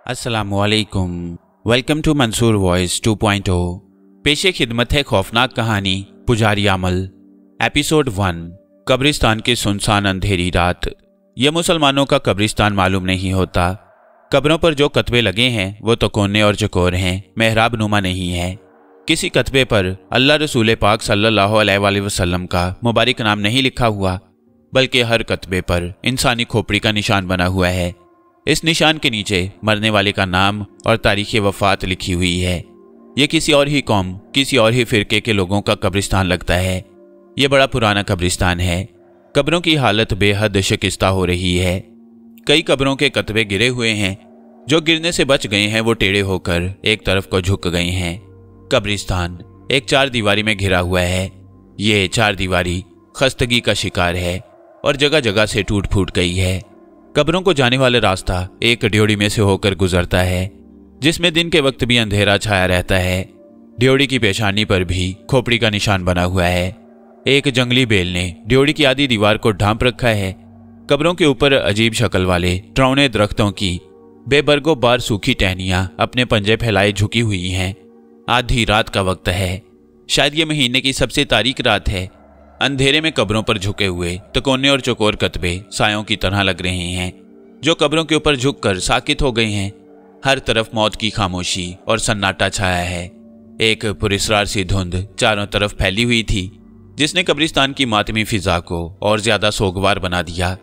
अस्सलामुअलैकुम। Welcome to Mansoor voice 2.0। पेशे खिदमत है खौफनाक कहानी पुजारी अमल। एपिसोड 1। कब्रिस्तान की सुनसान अंधेरी रात। यह मुसलमानों का कब्रिस्तान मालूम नहीं होता। कब्रों पर जो कतबे लगे हैं वो तो कोने और चकोर हैं, मेहराब नुमा नहीं है। किसी कतबे पर अल्लाह रसूल पाक सल्लल्लाहु अलैहि वसल्लम का मुबारक नाम नहीं लिखा हुआ, बल्कि हर कतबे पर इंसानी खोपड़ी का निशान बना हुआ है। इस निशान के नीचे मरने वाले का नाम और तारीख वफ़ात लिखी हुई है। ये किसी और ही कौम, किसी और ही फिरके के लोगों का कब्रिस्तान लगता है। ये बड़ा पुराना कब्रिस्तान है। कब्रों की हालत बेहद शिकस्ता हो रही है। कई कब्रों के कतबे गिरे हुए हैं। जो गिरने से बच गए हैं वो टेढ़े होकर एक तरफ को झुक गए हैं। कब्रिस्तान एक 4 दीवारी में घिरा हुआ है। ये 4 दीवारी खस्तगी का शिकार है और जगह जगह से टूट फूट गई है। कब्रों को जाने वाला रास्ता एक ड्योढ़ी में से होकर गुजरता है, जिसमें दिन के वक्त भी अंधेरा छाया रहता है। ड्योढ़ी की पेशानी पर भी खोपड़ी का निशान बना हुआ है। एक जंगली बेल ने ड्योढ़ी की आधी दीवार को ढांप रखा है। कब्रों के ऊपर अजीब शक्ल वाले ड्रौने दरख्तों की बेबरगो बार सूखी टहनियां अपने पंजे फैलाए झुकी हुई हैं। आधी रात का वक्त है। शायद ये महीने की सबसे तारीक रात है। अंधेरे में कब्रों पर झुके हुए तकोने और चकोर कतबे सायों की तरह लग रहे हैं, जो कब्रों के ऊपर झुककर साकित हो गए हैं। हर तरफ मौत की खामोशी और सन्नाटा छाया है। एक पुरस्रार सी धुंध चारों तरफ फैली हुई थी, जिसने कब्रिस्तान की मातमी फिजा को और ज्यादा सोगवार बना दिया।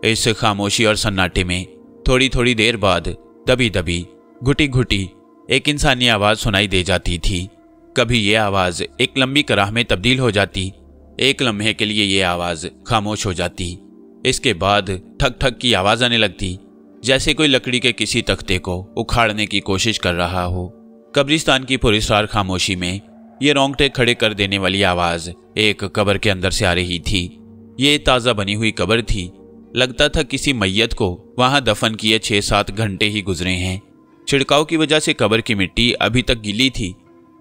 इस खामोशी और सन्नाटे में थोड़ी थोड़ी देर बाद दबी दबी घुटी घुटी एक इंसानी आवाज सुनाई दे जाती थी। कभी ये आवाज एक लंबी कराह में तब्दील हो जाती, एक लम्हे के लिए ये आवाज खामोश हो जाती। इसके बाद ठक ठक की आवाज आने लगती, जैसे कोई लकड़ी के किसी तख्ते को उखाड़ने की कोशिश कर रहा हो। कब्रिस्तान की पुरस्कार खामोशी में ये रोंगटे खड़े कर देने वाली आवाज एक कब्र के अंदर से आ रही थी। ये ताज़ा बनी हुई कब्र थी। लगता था किसी मैयत को वहां दफन किए 6-7 घंटे ही गुजरे हैं। छिड़काव की वजह से कब्र की मिट्टी अभी तक गीली थी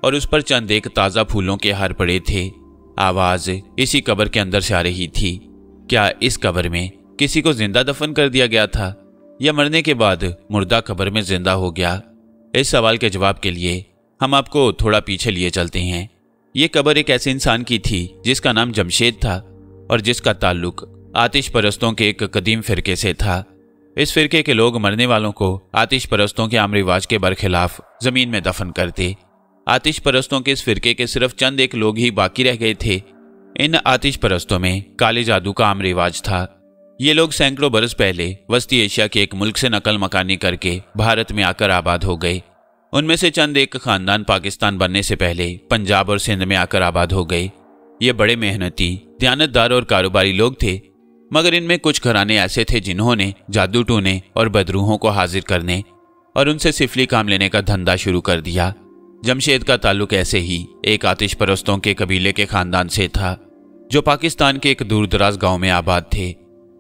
और उस पर चंद एक ताज़ा फूलों के हार पड़े थे। आवाज इसी कब्र के अंदर से आ रही थी। क्या इस कब्र में किसी को जिंदा दफन कर दिया गया था, या मरने के बाद मुर्दा कब्र में जिंदा हो गया? इस सवाल के जवाब के लिए हम आपको थोड़ा पीछे लिए चलते हैं। ये कब्र एक ऐसे इंसान की थी जिसका नाम जमशेद था और जिसका ताल्लुक आतिश परस्तों के एक कदीम फिरके से था। इस फिरके के लोग मरने वालों को आतिश परस्तों के आम रिवाज के बरखिलाफ जमीन में दफन करते। आतिश परस्तों के इस फिरके के सिर्फ चंद एक लोग ही बाकी रह गए थे। इन आतिश परस्तों में काले जादू का आम रिवाज था। ये लोग सैकड़ों बरस पहले वस्ती एशिया के एक मुल्क से नकल मकानी करके भारत में आकर आबाद हो गए। उनमें से चंद एक खानदान पाकिस्तान बनने से पहले पंजाब और सिंध में आकर आबाद हो गए। ये बड़े मेहनती, दयानतदार और कारोबारी लोग थे, मगर इनमें कुछ घराने ऐसे थे जिन्होंने जादू टूने और बदरूहों को हाजिर करने और उनसे सिफली काम लेने का धंधा शुरू कर दिया। जमशेद का ताल्लुक ऐसे ही एक आतिश परस्तों के कबीले के खानदान से था, जो पाकिस्तान के एक दूर दराज गांव में आबाद थे।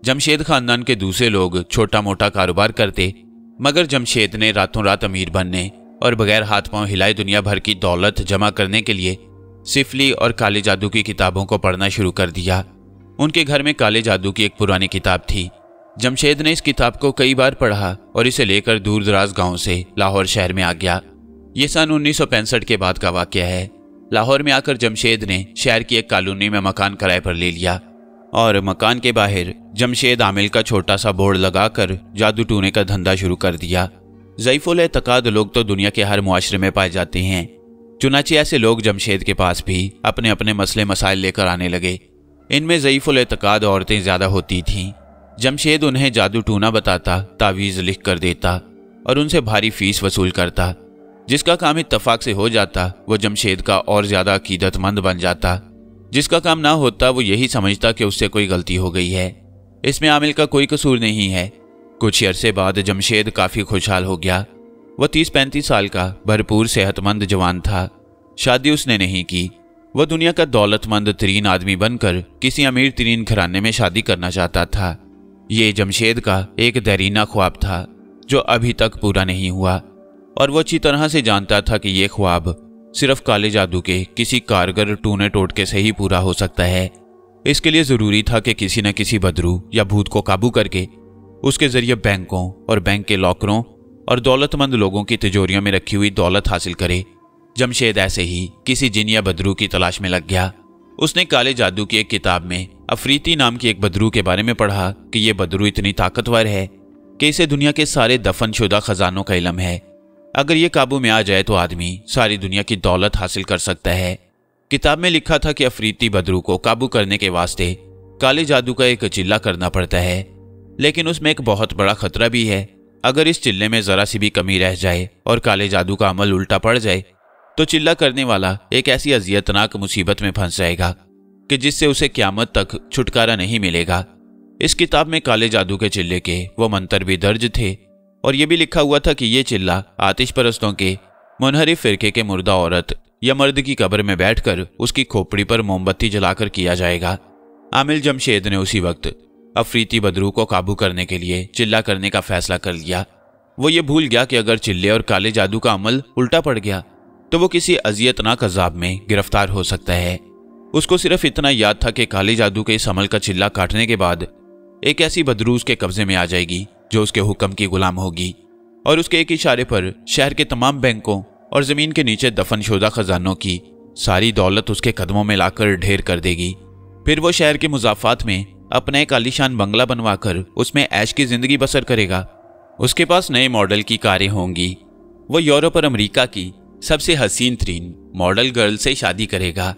जमशेद खानदान के दूसरे लोग छोटा मोटा कारोबार करते, मगर जमशेद ने रातों रात अमीर बनने और बगैर हाथ पांव हिलाए दुनिया भर की दौलत जमा करने के लिए सिफली और काले जादू की किताबों को पढ़ना शुरू कर दिया। उनके घर में काले जादू की एक पुरानी किताब थी। जमशेद ने इस किताब को कई बार पढ़ा और इसे लेकर दूर दराज गांव से लाहौर शहर में आ गया। ये सन 1965 के बाद का वाकया है। लाहौर में आकर जमशेद ने शहर की एक कॉलोनी में मकान किराए पर ले लिया और मकान के बाहर जमशेद आमिल का छोटा सा बोर्ड लगाकर जादू टूने का धंधा शुरू कर दिया। ज़ईफ़ुल एतकाद लोग तो दुनिया के हर मुआशरे में पाए जाते हैं। चुनाचे ऐसे लोग जमशेद के पास भी अपने अपने मसले मसाइल लेकर आने लगे। इनमें ज़ईफ़ुल एतकाद औरतें ज़्यादा होती थीं। जमशेद उन्हें जादू टूना बताता, तावीज़ लिख कर देता और उनसे भारी फीस वसूल करता। जिसका काम इत्तफाक से हो जाता वो जमशेद का और ज़्यादा अकीदतमंद बन जाता। जिसका काम ना होता वो यही समझता कि उससे कोई गलती हो गई है। इसमें आमिल का कोई कसूर नहीं है। कुछ अरसे बाद जमशेद काफ़ी खुशहाल हो गया। वह 30-35 साल का भरपूर सेहतमंद जवान था। शादी उसने नहीं की। वह दुनिया का दौलतमंद तरीन आदमी बनकर किसी अमीर तरीन घराने में शादी करना चाहता था। ये जमशेद का एक देरीना ख्वाब था जो अभी तक पूरा नहीं हुआ, और वो अच्छी तरह से जानता था कि ये ख्वाब सिर्फ काले जादू के किसी कारगर टूने टोटके से ही पूरा हो सकता है। इसके लिए ज़रूरी था कि किसी न किसी बदरू या भूत को काबू करके उसके जरिए बैंकों और बैंक के लॉकरों और दौलतमंद लोगों की तिजोरियों में रखी हुई दौलत हासिल करे। जमशेद ऐसे ही किसी जिन या बदरू की तलाश में लग गया। उसने काले जादू की एक किताब में अफरीती नाम की एक बदरू के बारे में पढ़ा कि यह बदरू इतनी ताकतवर है कि इसे दुनिया के सारे दफनशुदा खजानों का इल्म है। अगर ये काबू में आ जाए तो आदमी सारी दुनिया की दौलत हासिल कर सकता है। किताब में लिखा था कि अफरीती बदरू को काबू करने के वास्ते काले जादू का एक चिल्ला करना पड़ता है, लेकिन उसमें एक बहुत बड़ा खतरा भी है। अगर इस चिल्ले में जरा सी भी कमी रह जाए और काले जादू का अमल उल्टा पड़ जाए तो चिल्ला करने वाला एक ऐसी अजियतनाक मुसीबत में फंस जाएगा कि जिससे उसे क़यामत तक छुटकारा नहीं मिलेगा। इस किताब में काले जादू के चिल्ले के वो मंत्र भी दर्ज थे और ये भी लिखा हुआ था कि ये चिल्ला आतिश परस्तों के मुनहरिफ फिरके के मुर्दा औरत या मर्द की कब्र में बैठकर उसकी खोपड़ी पर मोमबत्ती जलाकर किया जाएगा। आमिल जमशेद ने उसी वक्त अफरीती बदरू को काबू करने के लिए चिल्ला करने का फैसला कर लिया। वो ये भूल गया कि अगर चिल्ले और काले जादू का अमल उल्टा पड़ गया तो वो किसी अजियतनाक अजाब में गिरफ्तार हो सकता है। उसको सिर्फ इतना याद था कि काले जादू के इस अमल का चिल्ला काटने के बाद एक ऐसी बदरू उसके कब्जे में आ जाएगी जो उसके हुक्म की गुलाम होगी और उसके एक इशारे पर शहर के तमाम बैंकों और जमीन के नीचे दफनशुदा खजानों की सारी दौलत उसके कदमों में लाकर ढेर कर देगी। फिर वो शहर के मुजाफात में अपना एक आलीशान बंगला बनवाकर उसमें ऐश की जिंदगी बसर करेगा। उसके पास नए मॉडल की कारें होंगी। वो यूरोप और अमेरिका की सबसे हसीन तरीन मॉडल गर्ल से शादी करेगा।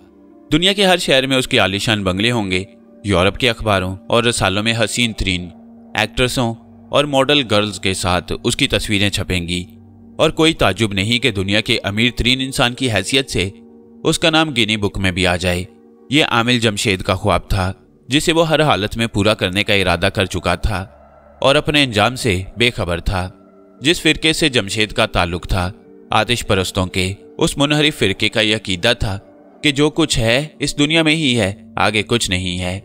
दुनिया के हर शहर में उसके आलीशान बंगले होंगे। यूरोप के अखबारों और रसालों में हसीन तरीन एक्ट्रेसों और मॉडल गर्ल्स के साथ उसकी तस्वीरें छपेंगी और कोई ताजुब नहीं कि दुनिया के अमीर तरीन इंसान की हैसियत से उसका नाम गिनी बुक में भी आ जाए। ये आमिल जमशेद का ख्वाब था जिसे वो हर हालत में पूरा करने का इरादा कर चुका था और अपने अंजाम से बेखबर था। जिस फिरके से जमशेद का ताल्लुक था, आतिश परस्तों के उस मुनहरिफ फिरके का यह अकीदा था कि जो कुछ है इस दुनिया में ही है, आगे कुछ नहीं है।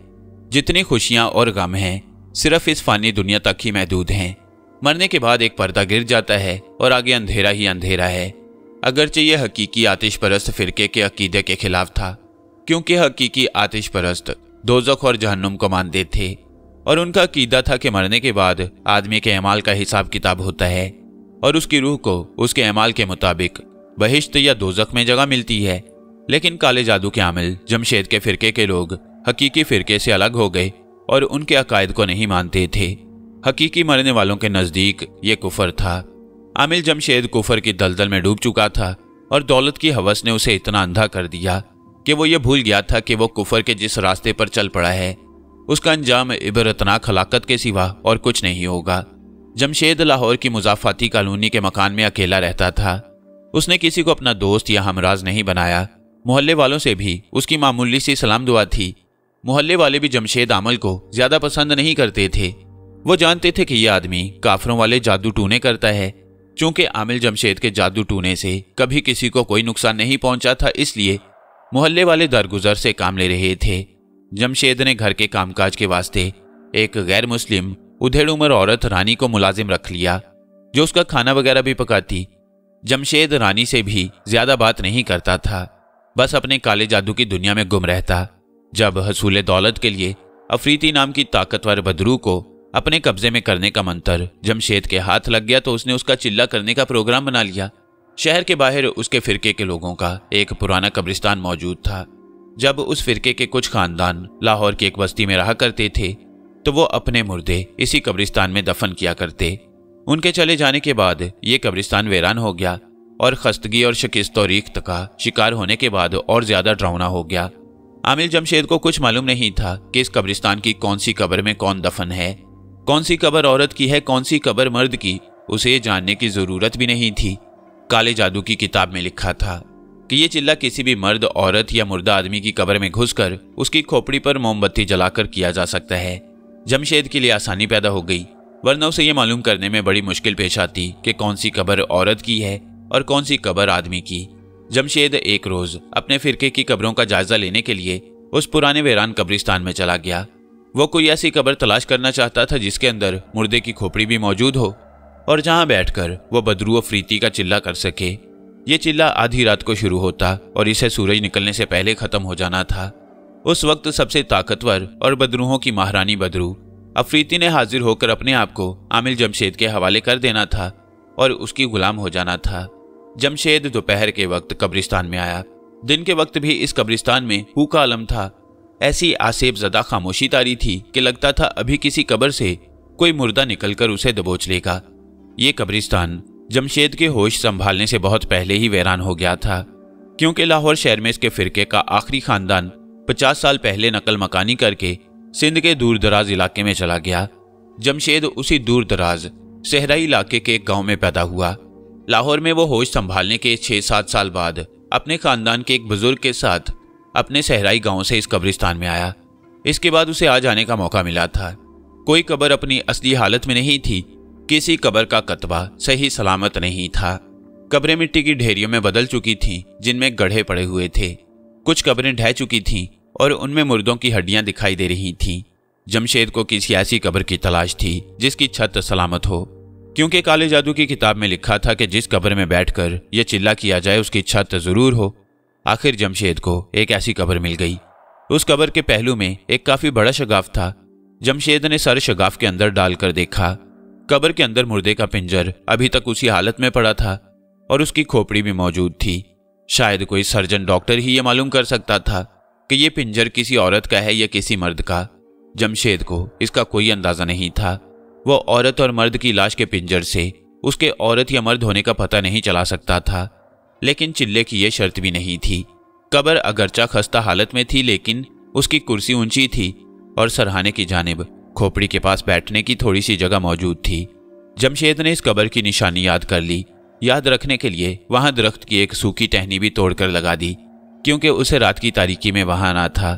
जितनी खुशियां और गम हैं सिर्फ इस फानी दुनिया तक ही महदूद हैं। मरने के बाद एक पर्दा गिर जाता है और आगे अंधेरा ही अंधेरा है। अगरचे ये हकीकी आतिश परस्त फिरके के अकीदे के खिलाफ था, क्योंकि हकीकी आतिश परस्त दोज़ख और जहन्नुम को मानते थे और उनका अकीदा था कि मरने के बाद आदमी के अमाल का हिसाब किताब होता है और उसकी रूह को उसके अमाल के मुताबिक बहिश्त या दोज़ख में जगह मिलती है। लेकिन काले जादू के आमिल जमशेद के फिरके के लोग हकीकी फिरके से अलग हो गए और उनके अकायद को नहीं मानते थे। हकीकी मरने वालों के नज़दीक ये कुफर था। आमिल जमशेद कुफर की दलदल में डूब चुका था और दौलत की हवस ने उसे इतना अंधा कर दिया कि वो ये भूल गया था कि वो कुफर के जिस रास्ते पर चल पड़ा है उसका अंजाम इबरतनाक हलाकत के सिवा और कुछ नहीं होगा। जमशेद लाहौर की मुजाफाती कॉलोनी के मकान में अकेला रहता था। उसने किसी को अपना दोस्त या हमराज नहीं बनाया। मोहल्ले वालों से भी उसकी मामूली सी सलाम दुआ थी। मोहल्ले वाले भी जमशेद आमल को ज्यादा पसंद नहीं करते थे। वो जानते थे कि यह आदमी काफरों वाले जादू टूने करता है। चूंकि आमिल जमशेद के जादू टूने से कभी किसी को कोई नुकसान नहीं पहुंचा था, इसलिए मोहल्ले वाले दरगुजर से काम ले रहे थे। जमशेद ने घर के कामकाज के वास्ते एक गैर मुस्लिम उधेड़ उम्र औरत रानी को मुलाजिम रख लिया, जो उसका खाना वगैरह भी पकाती। जमशेद रानी से भी ज्यादा बात नहीं करता था, बस अपने काले जादू की दुनिया में गुम रहता। जब हसूल दौलत के लिए अफरीती नाम की ताकतवर बदरू को अपने कब्जे में करने का मंत्र जमशेद के हाथ लग गया तो उसने उसका चिल्ला करने का प्रोग्राम बना लिया। शहर के बाहर उसके फिरके के लोगों का एक पुराना कब्रिस्तान मौजूद था। जब उस फिरके के कुछ खानदान लाहौर की एक बस्ती में रहा करते थे तो वो अपने मुर्दे इसी कब्रिस्तान में दफन किया करते। उनके चले जाने के बाद ये कब्रिस्तान वीरान हो गया और खस्तगी और शिकस्त और रीख्त का शिकार होने के बाद और ज्यादा डरावना हो गया। आमिल जमशेद को कुछ मालूम नहीं था कि इस कब्रिस्तान की कौन सी कब्र में कौन दफन है, कौन सी कब्र औरत की है, कौन सी कब्र मर्द की। उसे ये जानने की जरूरत भी नहीं थी। काले जादू की किताब में लिखा था कि ये चिल्ला किसी भी मर्द, औरत या मुर्दा आदमी की कब्र में घुसकर उसकी खोपड़ी पर मोमबत्ती जलाकर किया जा सकता है। जमशेद के लिए आसानी पैदा हो गई, वरना उसे ये मालूम करने में बड़ी मुश्किल पेश आती कि कौन सी कब्र औरत की है और कौन सी कब्र आदमी की। जमशेद एक रोज अपने फिरके की कब्रों का जायजा लेने के लिए उस पुराने वीरान कब्रिस्तान में चला गया। वो कोई ऐसी कब्र तलाश करना चाहता था जिसके अंदर मुर्दे की खोपड़ी भी मौजूद हो और जहां बैठकर वो बदरू अफरीती का चिल्ला कर सके। ये चिल्ला आधी रात को शुरू होता और इसे सूरज निकलने से पहले खत्म हो जाना था। उस वक्त सबसे ताकतवर और बदरूहों की महारानी बदरू अफरीती ने हाजिर होकर अपने आप को आमिल जमशेद के हवाले कर देना था। और उसकी गुलाम हो जाना था। जमशेद दोपहर के वक्त कब्रिस्तान में आया। दिन के वक्त भी इस कब्रिस्तान में हू का आलम था। ऐसी आसेब ज़दा खामोशी तारी थी कि लगता था अभी किसी कब्र से कोई मुर्दा निकलकर उसे दबोच लेगा। ये कब्रिस्तान जमशेद के होश संभालने से बहुत पहले ही वीरान हो गया था, क्योंकि लाहौर शहर में इसके फिरके का आखिरी खानदान 50 साल पहले नकल मकानी करके सिंध के दूर दराज इलाके में चला गया। जमशेद उसी दूर दराज सहराई इलाके के एक गांव में पैदा हुआ। लाहौर में वो होश संभालने के 6-7 साल बाद अपने खानदान के एक बुजुर्ग के साथ अपने सहराई गांव से इस कब्रिस्तान में आया। इसके बाद उसे आ जाने का मौका मिला था। कोई कब्र अपनी असली हालत में नहीं थी, किसी कब्र का कतबा सही सलामत नहीं था। कब्रें मिट्टी की ढेरियों में बदल चुकी थीं, जिनमें गड्ढे पड़े हुए थे। कुछ कब्रें ढह चुकी थीं और उनमें मुर्दों की हड्डियां दिखाई दे रही थीं। जमशेद को किसी ऐसी कब्र की तलाश थी जिसकी छत सलामत हो, क्योंकि काले जादू की किताब में लिखा था कि जिस कब्र में बैठकर यह चिल्ला किया जाए उसकी छत जरूर हो। आखिर जमशेद को एक ऐसी कब्र मिल गई। उस कब्र के पहलू में एक काफी बड़ा शगाफ था। जमशेद ने सर शगाफ के अंदर डालकर देखा। कब्र के अंदर मुर्दे का पिंजर अभी तक उसी हालत में पड़ा था और उसकी खोपड़ी भी मौजूद थी। शायद कोई सर्जन डॉक्टर ही यह मालूम कर सकता था कि यह पिंजर किसी औरत का है या किसी मर्द का। जमशेद को इसका कोई अंदाजा नहीं था। वो औरत और मर्द की लाश के पिंजर से उसके औरत या मर्द होने का पता नहीं चला सकता था, लेकिन चिल्ले की यह शर्त भी नहीं थी। कब्र अगरचा खस्ता हालत में थी, लेकिन उसकी कुर्सी ऊंची थी और सरहाने की जानिब खोपड़ी के पास बैठने की थोड़ी सी जगह मौजूद थी। जमशेद ने इस कब्र की निशानी याद कर ली। याद रखने के लिए वहां दरख्त की एक सूखी टहनी भी तोड़कर लगा दी, क्योंकि उसे रात की तारीकी में वहां आना था।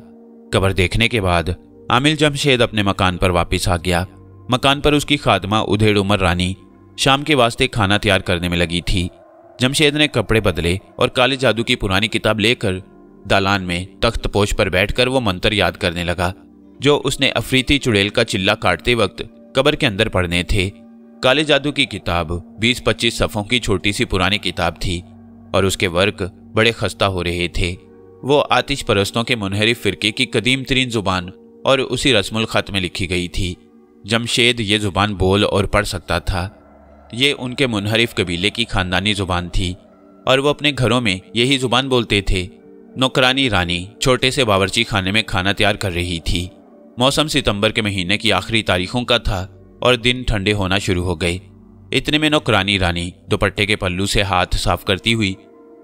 कब्र देखने के बाद आमिल जमशेद अपने मकान पर वापस आ गया। मकान पर उसकी खादमा उधेड़ उमर रानी शाम के वास्ते खाना तैयार करने में लगी थी। जमशेद ने कपड़े बदले और काले जादू की पुरानी किताब लेकर दालान में तख्त पोश पर बैठकर वो मंत्र याद करने लगा, जो उसने अफरीती चुड़ैल का चिल्ला काटते वक्त कब्र के अंदर पढ़ने थे। काले जादू की किताब 20-25 सफ़ों की छोटी सी पुरानी किताब थी और उसके वर्क बड़े खस्ता हो रहे थे। वो आतिश परस्तों के मुनहरिफ फिरके की कदीम तरीन जुबान और उसी रस्मुल खत में लिखी गई थी। जमशेद ये जुबान बोल और पढ़ सकता था। ये उनके मुनहरिफ कबीले की खानदानी जुबान थी और वो अपने घरों में यही जुबान बोलते थे। नौकरानी रानी छोटे से बावर्ची खाने में खाना तैयार कर रही थी। मौसम सितंबर के महीने की आखिरी तारीखों का था और दिन ठंडे होना शुरू हो गए। इतने में नौकरानी रानी दुपट्टे के पल्लू से हाथ साफ करती हुई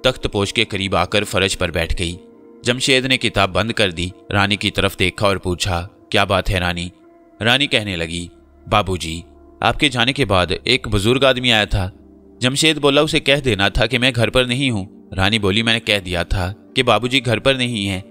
तख्त पोश के करीब आकर फर्श पर बैठ गई। जमशेद ने किताब बंद कर दी, रानी की तरफ देखा और पूछा, क्या बात है रानी? रानी कहने लगी, बाबूजी, आपके जाने के बाद एक बुजुर्ग आदमी आया था। जमशेद बोला, उसे कह देना था कि मैं घर पर नहीं हूँ। रानी बोली, मैंने कह दिया था कि बाबूजी घर पर नहीं हैं।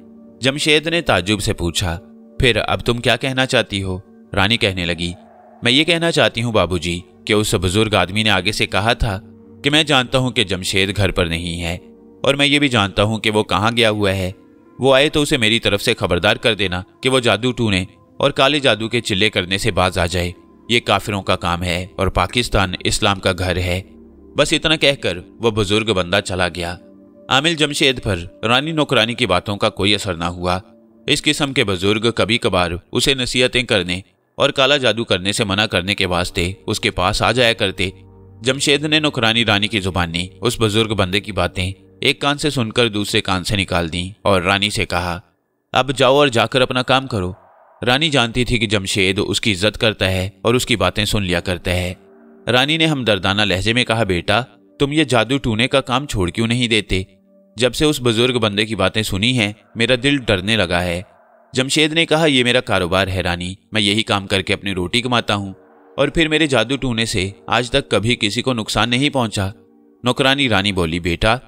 जमशेद ने ताज्जुब से पूछा, फिर अब तुम क्या कहना चाहती हो? रानी कहने लगी, मैं ये कहना चाहती हूँ बाबूजी कि उस बुजुर्ग आदमी ने आगे से कहा था कि मैं जानता हूँ कि जमशेद घर पर नहीं है और मैं ये भी जानता हूँ कि वो कहाँ गया हुआ है। वो आए तो उसे मेरी तरफ से खबरदार कर देना कि वो जादू टूने और काले जादू के चिल्ले करने से बाज आ जाए। ये काफिरों का काम है और पाकिस्तान इस्लाम का घर है। बस इतना कहकर वो बुजुर्ग बंदा चला गया। आमिल जमशेद पर रानी नौकरानी की बातों का कोई असर ना हुआ। इस किस्म के बुजुर्ग कभी कभार उसे नसीहतें करने और काला जादू करने से मना करने के वास्ते उसके पास आ जाया करते। जमशेद ने नौकरानी रानी की जुबानी उस बुजुर्ग बंदे की बातें एक कान से सुनकर दूसरे कान से निकाल दी और रानी से कहा, अब जाओ और जाकर अपना काम करो। रानी जानती थी कि जमशेद उसकी इज्जत करता है और उसकी बातें सुन लिया करता है। रानी ने हमदर्दाना लहजे में कहा, बेटा, तुम ये जादू टूने का काम छोड़ क्यों नहीं देते? जब से उस बुजुर्ग बंदे की बातें सुनी हैं, मेरा दिल डरने लगा है। जमशेद ने कहा, यह मेरा कारोबार है रानी, मैं यही काम करके अपनी रोटी कमाता हूँ और फिर मेरे जादू टूने से आज तक कभी किसी को नुकसान नहीं पहुंचा। नौकरानी रानी बोली, बेटा,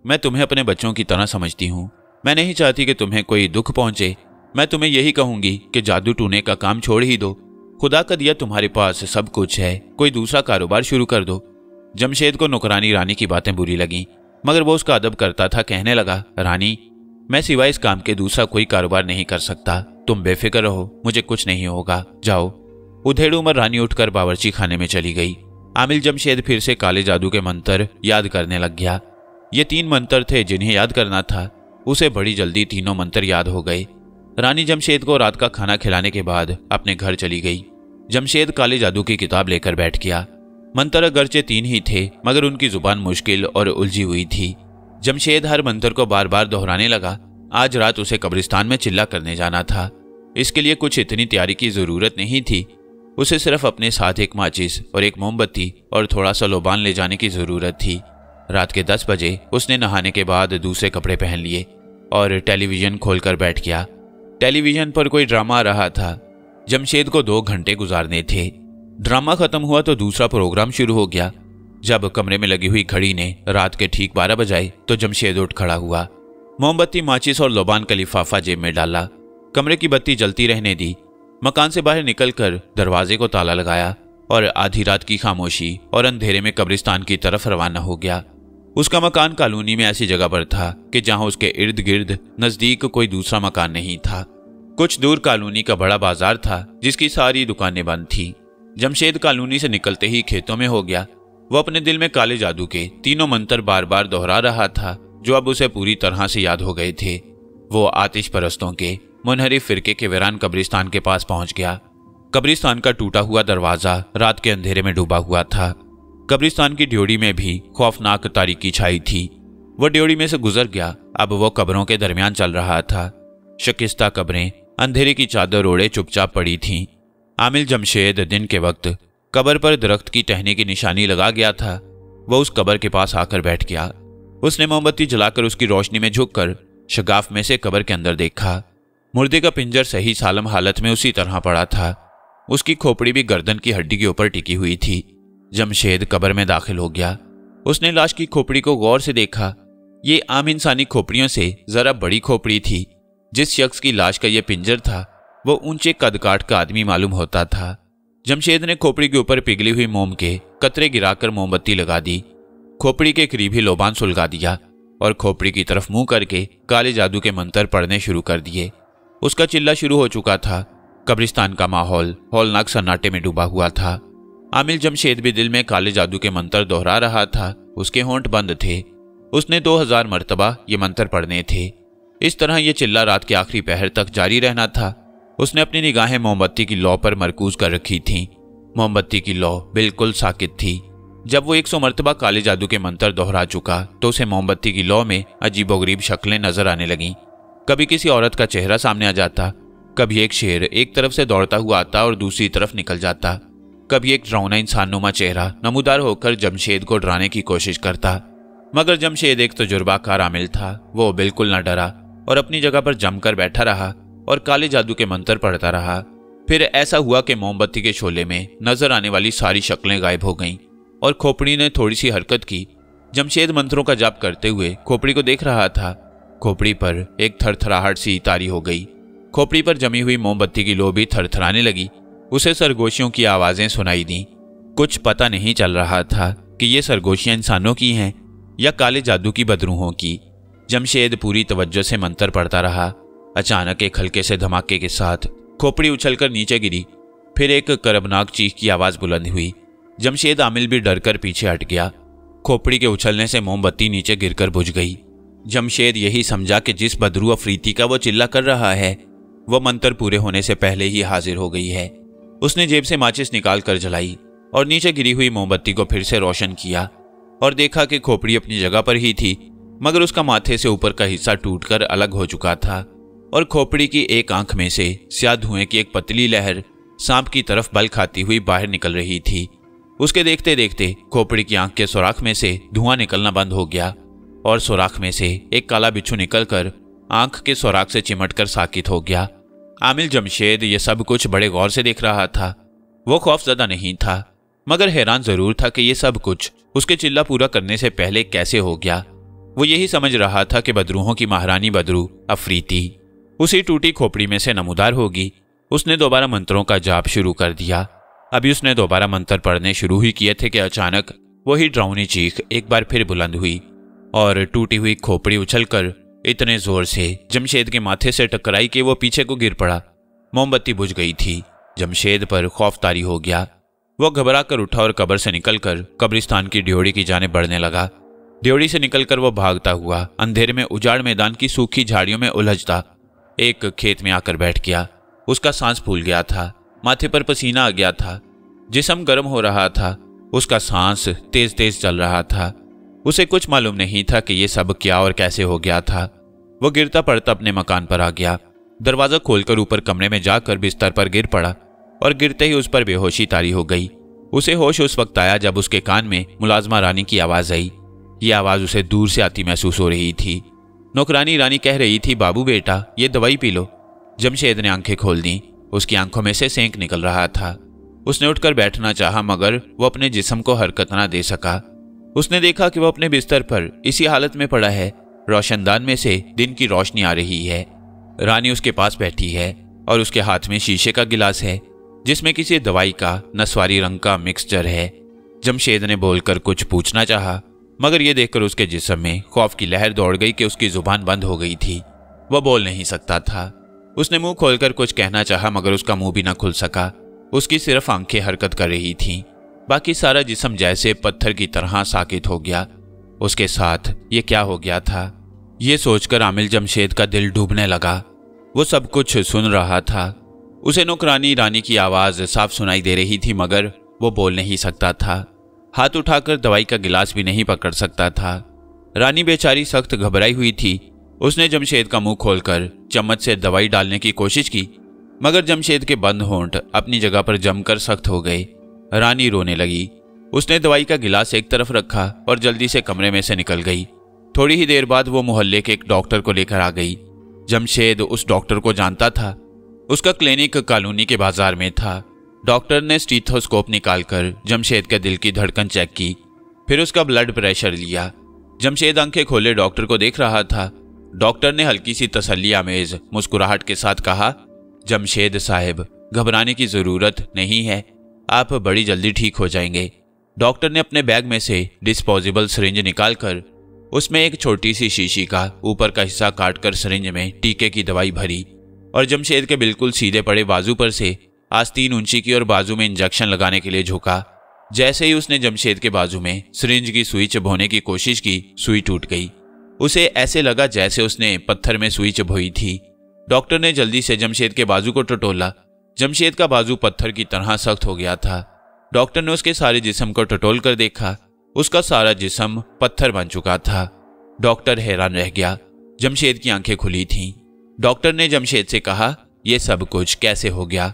मैं तुम्हें अपने बच्चों की तरह समझती हूँ। मैं नहीं चाहती कि तुम्हें कोई दुख पहुंचे। मैं तुम्हें यही कहूंगी कि जादू टूने का काम छोड़ ही दो। खुदा का दिया तुम्हारे पास सब कुछ है, कोई दूसरा कारोबार शुरू कर दो। जमशेद को नौकरानी रानी की बातें बुरी लगी, मगर वो उसका अदब करता था। कहने लगा, रानी, मैं सिवाय इस काम के दूसरा कोई कारोबार नहीं कर सकता। तुम बेफिक्र रहो, मुझे कुछ नहीं होगा, जाओ। उधेड़ उमर रानी उठकर बावर्ची खाने में चली गई। आमिल जमशेद फिर से काले जादू के मंत्र याद करने लग गया। ये 3 मंत्र थे जिन्हें याद करना था। उसे बड़ी जल्दी तीनों मंत्र याद हो गए। रानी जमशेद को रात का खाना खिलाने के बाद अपने घर चली गई। जमशेद काले जादू की किताब लेकर बैठ गया। मंत्र अगरचे 3 ही थे, मगर उनकी जुबान मुश्किल और उलझी हुई थी। जमशेद हर मंत्र को बार बार दोहराने लगा। आज रात उसे कब्रिस्तान में चिल्ला करने जाना था। इसके लिए कुछ इतनी तैयारी की जरूरत नहीं थी। उसे सिर्फ अपने साथ एक माचिस और एक मोमबत्ती और थोड़ा सा लोबान ले जाने की जरूरत थी। रात के 10 बजे उसने नहाने के बाद दूसरे कपड़े पहन लिए और टेलीविजन खोलकर बैठ गया। टेलीविजन पर कोई ड्रामा आ रहा था। जमशेद को 2 घंटे गुजारने थे। ड्रामा खत्म हुआ तो दूसरा प्रोग्राम शुरू हो गया। जब कमरे में लगी हुई घड़ी ने रात के ठीक 12 बजाए तो जमशेद उठ खड़ा हुआ। मोमबत्ती, माचिस और लोबान का लिफाफा जेब में डाला। कमरे की बत्ती जलती रहने दी। मकान से बाहर निकलकर दरवाजे को ताला लगाया और आधी रात की खामोशी और अंधेरे में कब्रिस्तान की तरफ रवाना हो गया। उसका मकान कॉलोनी में ऐसी जगह पर था कि जहां उसके इर्द गिर्द नजदीक कोई दूसरा मकान नहीं था। कुछ दूर कॉलोनी का बड़ा बाजार था जिसकी सारी दुकानें बंद थी। जमशेद कॉलोनी से निकलते ही खेतों में हो गया। वो अपने दिल में काले जादू के 3 मंत्र बार बार दोहरा रहा था जो अब उसे पूरी तरह से याद हो गए थे। वो आतिश परस्तों के मुनहरिफ फिरके के वीरान कब्रिस्तान के पास पहुंच गया। कब्रिस्तान का टूटा हुआ दरवाजा रात के अंधेरे में डूबा हुआ था। कब्रिस्तान की ड्योढ़ी में भी खौफनाक तारीकी छाई थी। वो ड्योढ़ी में से गुजर गया। अब वो कब्रों के दरमियान चल रहा था। शकिस्ता कब्रें अंधेरे की चादर ओढ़े चुपचाप पड़ी थीं। आमिल जमशेद दिन के वक्त कब्र पर दरख्त की टहनी की निशानी लगा गया था। वह उस कब्र के पास आकर बैठ गया। उसने मोमबत्ती जलाकर उसकी रोशनी में झुककर शगाफ में से कब्र के अंदर देखा। मुर्दे का पिंजर सही सालम हालत में उसी तरह पड़ा था। उसकी खोपड़ी भी गर्दन की हड्डी के ऊपर टिकी हुई थी। जमशेद कब्र में दाखिल हो गया। उसने लाश की खोपड़ी को गौर से देखा। ये आम इंसानी खोपड़ियों से जरा बड़ी खोपड़ी थी। जिस शख्स की लाश का यह पिंजर था वो ऊंचे कद काट का आदमी मालूम होता था। जमशेद ने खोपड़ी के ऊपर पिघली हुई मोम के कतरे गिराकर मोमबत्ती लगा दी। खोपड़ी के करीब ही लोबान सुलगा दिया और खोपड़ी की तरफ मुंह करके काले जादू के मंत्र पढ़ने शुरू कर दिए। उसका चिल्ला शुरू हो चुका था। कब्रिस्तान का माहौल हौलनाक सन्नाटे में डूबा हुआ था। आमिल जमशेद भी दिल में काले जादू के मंत्र दोहरा रहा था। उसके होंठ बंद थे। उसने 2000 मर्तबा ये मंत्र पढ़ने थे। इस तरह यह चिल्ला रात के आखिरी पहर तक जारी रहना था। उसने अपनी निगाहें मोमबत्ती की लौ पर मरकूज कर रखी थीं। मोमबत्ती की लौ बिल्कुल साकित थी। जब वो 100 मर्तबा काले जादू के मंत्र दोहरा चुका तो उसे मोमबत्ती की लौ में अजीबोगरीब शक्लें नजर आने लगीं। कभी किसी औरत का चेहरा सामने आ जाता, कभी एक शेर एक तरफ से दौड़ता हुआ आता और दूसरी तरफ निकल जाता, कभी एक डरावना इंसानुमा चेहरा नमूदार होकर जमशेद को डराने की कोशिश करता। मगर जमशेद एक तजुर्बाकार आमिल था। वो बिल्कुल न डरा और अपनी जगह पर जमकर बैठा रहा और काले जादू के मंत्र पढ़ता रहा। फिर ऐसा हुआ कि मोमबत्ती के शोले में नजर आने वाली सारी शक्लें गायब हो गईं और खोपड़ी ने थोड़ी सी हरकत की। जमशेद मंत्रों का जाप करते हुए खोपड़ी को देख रहा था। खोपड़ी पर एक थरथराहट सी तारी हो गई। खोपड़ी पर जमी हुई मोमबत्ती की लो भी थरथराने लगी। उसे सरगोशियों की आवाजें सुनाई दी। कुछ पता नहीं चल रहा था कि ये सरगोशियां इंसानों की हैं या काले जादू की बदरूहों की। जमशेद पूरी तवज्जो से मंत्र पढ़ता रहा। अचानक एक हल्के से धमाके के साथ खोपड़ी उछलकर नीचे गिरी। फिर एक करबनाक चीख की आवाज बुलंद हुई। जमशेद आमिल भी डरकर पीछे हट गया। खोपड़ी के उछलने से मोमबत्ती नीचे गिरकर बुझ गई। जमशेद यही समझा कि जिस बदरू अफरीती का वो चिल्ला कर रहा है वो मंत्र पूरे होने से पहले ही हाजिर हो गई है। उसने जेब से माचिस निकाल कर जलाई और नीचे गिरी हुई मोमबत्ती को फिर से रोशन किया और देखा कि खोपड़ी अपनी जगह पर ही थी, मगर उसका माथे से ऊपर का हिस्सा टूटकर अलग हो चुका था और खोपड़ी की एक आंख में से स्याह धुएं की एक पतली लहर सांप की तरफ बल खाती हुई बाहर निकल रही थी। उसके देखते देखते खोपड़ी की आंख के सुराख में से धुआं निकलना बंद हो गया और सुराख में से एक काला बिच्छू निकलकर आंख के सुराख से चिमटकर साकित हो गया। आमिल जमशेद ये सब कुछ बड़े गौर से देख रहा था। वो खौफजदा नहीं था, मगर हैरान जरूर था कि ये सब कुछ उसके चिल्ला पूरा करने से पहले कैसे हो गया। वो यही समझ रहा था कि बदरूहों की महारानी बदरू अफरीती उसी टूटी खोपड़ी में से नमूदार होगी। उसने दोबारा मंत्रों का जाप शुरू कर दिया। अभी उसने दोबारा मंत्र पढ़ने शुरू ही किए थे कि अचानक वही डरावनी चीख एक बार फिर बुलंद हुई और टूटी हुई खोपड़ी उछलकर इतने जोर से जमशेद के माथे से टकराई कि वो पीछे को गिर पड़ा। मोमबत्ती बुझ गई थी। जमशेद पर खौफ तारी हो गया। वो घबरा कर उठा और कब्र से निकलकर कब्रिस्तान की ड्योढ़ी की जाने बढ़ने लगा। ड्योढ़ी से निकलकर वो भागता हुआ अंधेरे में उजाड़ मैदान की सूखी झाड़ियों में उलझता एक खेत में आकर बैठ गया। उसका सांस फूल गया था। माथे पर पसीना आ गया था। जिस्म गर्म हो रहा था। उसका सांस तेज तेज चल रहा था। उसे कुछ मालूम नहीं था कि ये सब क्या और कैसे हो गया था। वो गिरता पड़ता अपने मकान पर आ गया। दरवाजा खोलकर ऊपर कमरे में जाकर बिस्तर पर गिर पड़ा और गिरते ही उस पर बेहोशी तारी हो गई। उसे होश उस वक्त आया जब उसके कान में मुलाजमा रानी की आवाज आई। ये आवाज उसे दूर से आती महसूस हो रही थी। नौकरानी रानी कह रही थी, बाबू बेटा ये दवाई पी लो। जमशेद ने आंखें खोल दी। उसकी आंखों में से सेंक निकल रहा था। उसने उठकर बैठना चाहा मगर वो अपने जिस्म को हरकत न दे सका। उसने देखा कि वो अपने बिस्तर पर इसी हालत में पड़ा है। रोशनदान में से दिन की रोशनी आ रही है। रानी उसके पास बैठी है और उसके हाथ में शीशे का गिलास है जिसमें किसी दवाई का नस्वारी रंग का मिक्सचर है। जमशेद ने बोलकर कुछ पूछना चाहा मगर यह देखकर उसके जिस्म में खौफ की लहर दौड़ गई कि उसकी जुबान बंद हो गई थी। वह बोल नहीं सकता था। उसने मुंह खोलकर कुछ कहना चाहा मगर उसका मुंह भी न खुल सका। उसकी सिर्फ आंखें हरकत कर रही थीं। बाकी सारा जिस्म जैसे पत्थर की तरह साकित हो गया। उसके साथ ये क्या हो गया था, ये सोचकर आमिल जमशेद का दिल डूबने लगा। वो सब कुछ सुन रहा था। उसे नौकरानी रानी की आवाज साफ सुनाई दे रही थी मगर वो बोल नहीं सकता था। हाथ उठाकर दवाई का गिलास भी नहीं पकड़ सकता था। रानी बेचारी सख्त घबराई हुई थी। उसने जमशेद का मुंह खोलकर चम्मच से दवाई डालने की कोशिश की मगर जमशेद के बंद होंठ अपनी जगह पर जमकर सख्त हो गए। रानी रोने लगी। उसने दवाई का गिलास एक तरफ रखा और जल्दी से कमरे में से निकल गई। थोड़ी ही देर बाद वो मोहल्ले के एक डॉक्टर को लेकर आ गई। जमशेद उस डॉक्टर को जानता था। उसका क्लिनिक कॉलोनी के बाजार में था। डॉक्टर ने स्टीथोस्कोप निकालकर जमशेद के दिल की धड़कन चेक की, फिर उसका ब्लड प्रेशर लिया। जमशेद आंखें खोले डॉक्टर को देख रहा था। डॉक्टर ने हल्की सी तसल्ली आमेज मुस्कुराहट के साथ कहा, जमशेद साहब घबराने की जरूरत नहीं है, आप बड़ी जल्दी ठीक हो जाएंगे। डॉक्टर ने अपने बैग में से डिस्पोजेबल सिरिंज निकालकर उसमें एक छोटी सी शीशी का ऊपर का हिस्सा काटकर सिरिंज में टीके की दवाई भरी और जमशेद के बिल्कुल सीधे पड़े बाजू पर से आस्तीन ऊंची की और बाजू में इंजेक्शन लगाने के लिए झुका। जैसे ही उसने जमशेद के बाजू में सिरिंज की सुई चबोने की कोशिश की, सुई टूट गई। उसे ऐसे लगा जैसे उसने पत्थर में सुई चबोई थी। डॉक्टर ने जल्दी से जमशेद के बाजू को टटोला। जमशेद का बाजू पत्थर की तरह सख्त हो गया था। डॉक्टर ने उसके सारे जिस्म को टटोल कर देखा। उसका सारा जिस्म पत्थर बन चुका था। डॉक्टर हैरान रह गया। जमशेद की आंखें खुली थीं। डॉक्टर ने जमशेद से कहा, यह सब कुछ कैसे हो गया?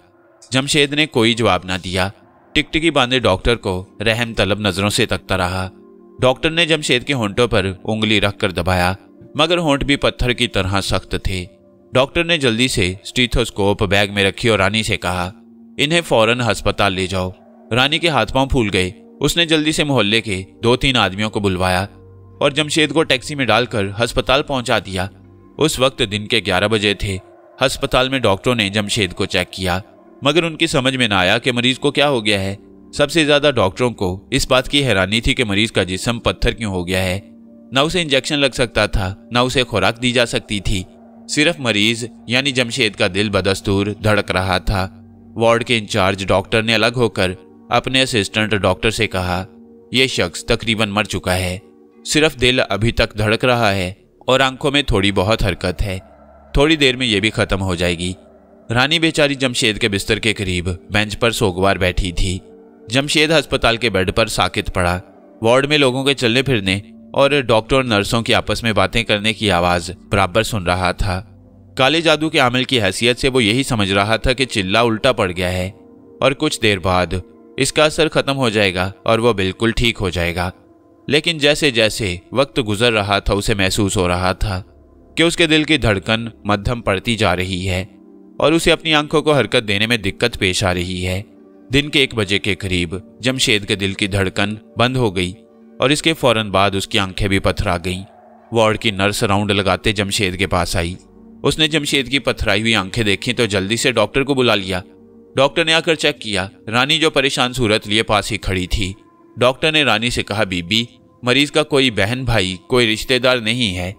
जमशेद ने कोई जवाब ना दिया। टिकटिकी बांधे डॉक्टर को रहम तलब नजरों से तकता रहा। डॉक्टर ने जमशेद के होंठों पर उंगली रखकर दबाया मगर होंठ भी पत्थर की तरह सख्त थे। डॉक्टर ने जल्दी से स्टीथोस्कोप बैग में रखी और रानी से कहा, इन्हें फौरन अस्पताल ले जाओ। रानी के हाथ पांव फूल गए। उसने जल्दी से मोहल्ले के 2-3 आदमियों को बुलवाया और जमशेद को टैक्सी में डालकर अस्पताल पहुंचा दिया। उस वक्त दिन के 11 बजे थे। अस्पताल में डॉक्टरों ने जमशेद को चेक किया मगर उनकी समझ में न आया कि मरीज को क्या हो गया है। सबसे ज्यादा डॉक्टरों को इस बात की हैरानी थी कि मरीज का जिस्म पत्थर क्यों हो गया है। न उसे इंजेक्शन लग सकता था, न उसे खुराक दी जा सकती थी। सिर्फ मरीज यानी जमशेद का दिल बदस्तूर धड़क रहा था। वार्ड के इंचार्ज डॉक्टर ने अलग होकर अपने असिस्टेंट डॉक्टर से कहा, यह शख्स तकरीबन मर चुका है। सिर्फ दिल अभी तक धड़क रहा है और आंखों में थोड़ी बहुत हरकत है। थोड़ी देर में यह भी खत्म हो जाएगी। रानी बेचारी जमशेद के बिस्तर के करीब बेंच पर सोगवार बैठी थी। जमशेद अस्पताल के बेड पर साकित पड़ा। वार्ड में लोगों के चलने फिरने और डॉक्टर और नर्सों की आपस में बातें करने की आवाज बराबर सुन रहा था। काले जादू के आमिल की हैसियत से वो यही समझ रहा था कि चिल्ला उल्टा पड़ गया है और कुछ देर बाद इसका असर खत्म हो जाएगा और वो बिल्कुल ठीक हो जाएगा। लेकिन जैसे जैसे वक्त गुजर रहा था उसे महसूस हो रहा था कि उसके दिल की धड़कन मध्यम पड़ती जा रही है और उसे अपनी आंखों को हरकत देने में दिक्कत पेश आ रही है। दिन के 1 बजे के करीब जमशेद के दिल की धड़कन बंद हो गई और इसके फौरन बाद उसकी आंखें भी पथरा गईं। वार्ड की नर्स राउंड लगाते जमशेद के पास आई। उसने जमशेद की पथराई हुई आंखें देखी तो जल्दी से डॉक्टर को बुला लिया। डॉक्टर ने आकर चेक किया। रानी जो परेशान सूरत लिए पास ही खड़ी थी। डॉक्टर ने रानी से कहा, बीबी मरीज का कोई बहन भाई कोई रिश्तेदार नहीं है?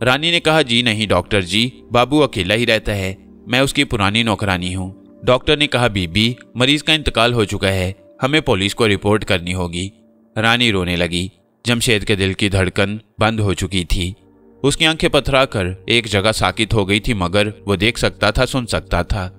रानी ने कहा, जी नहीं डॉक्टर जी, बाबू अकेला ही रहता है, मैं उसकी पुरानी नौकरानी हूँ। डॉक्टर ने कहा, बीबी मरीज का इंतकाल हो चुका है, हमें पुलिस को रिपोर्ट करनी होगी। रानी रोने लगी। जमशेद के दिल की धड़कन बंद हो चुकी थी। उसकी आंखें पथरा कर एक जगह साकित हो गई थी मगर वो देख सकता था, सुन सकता था।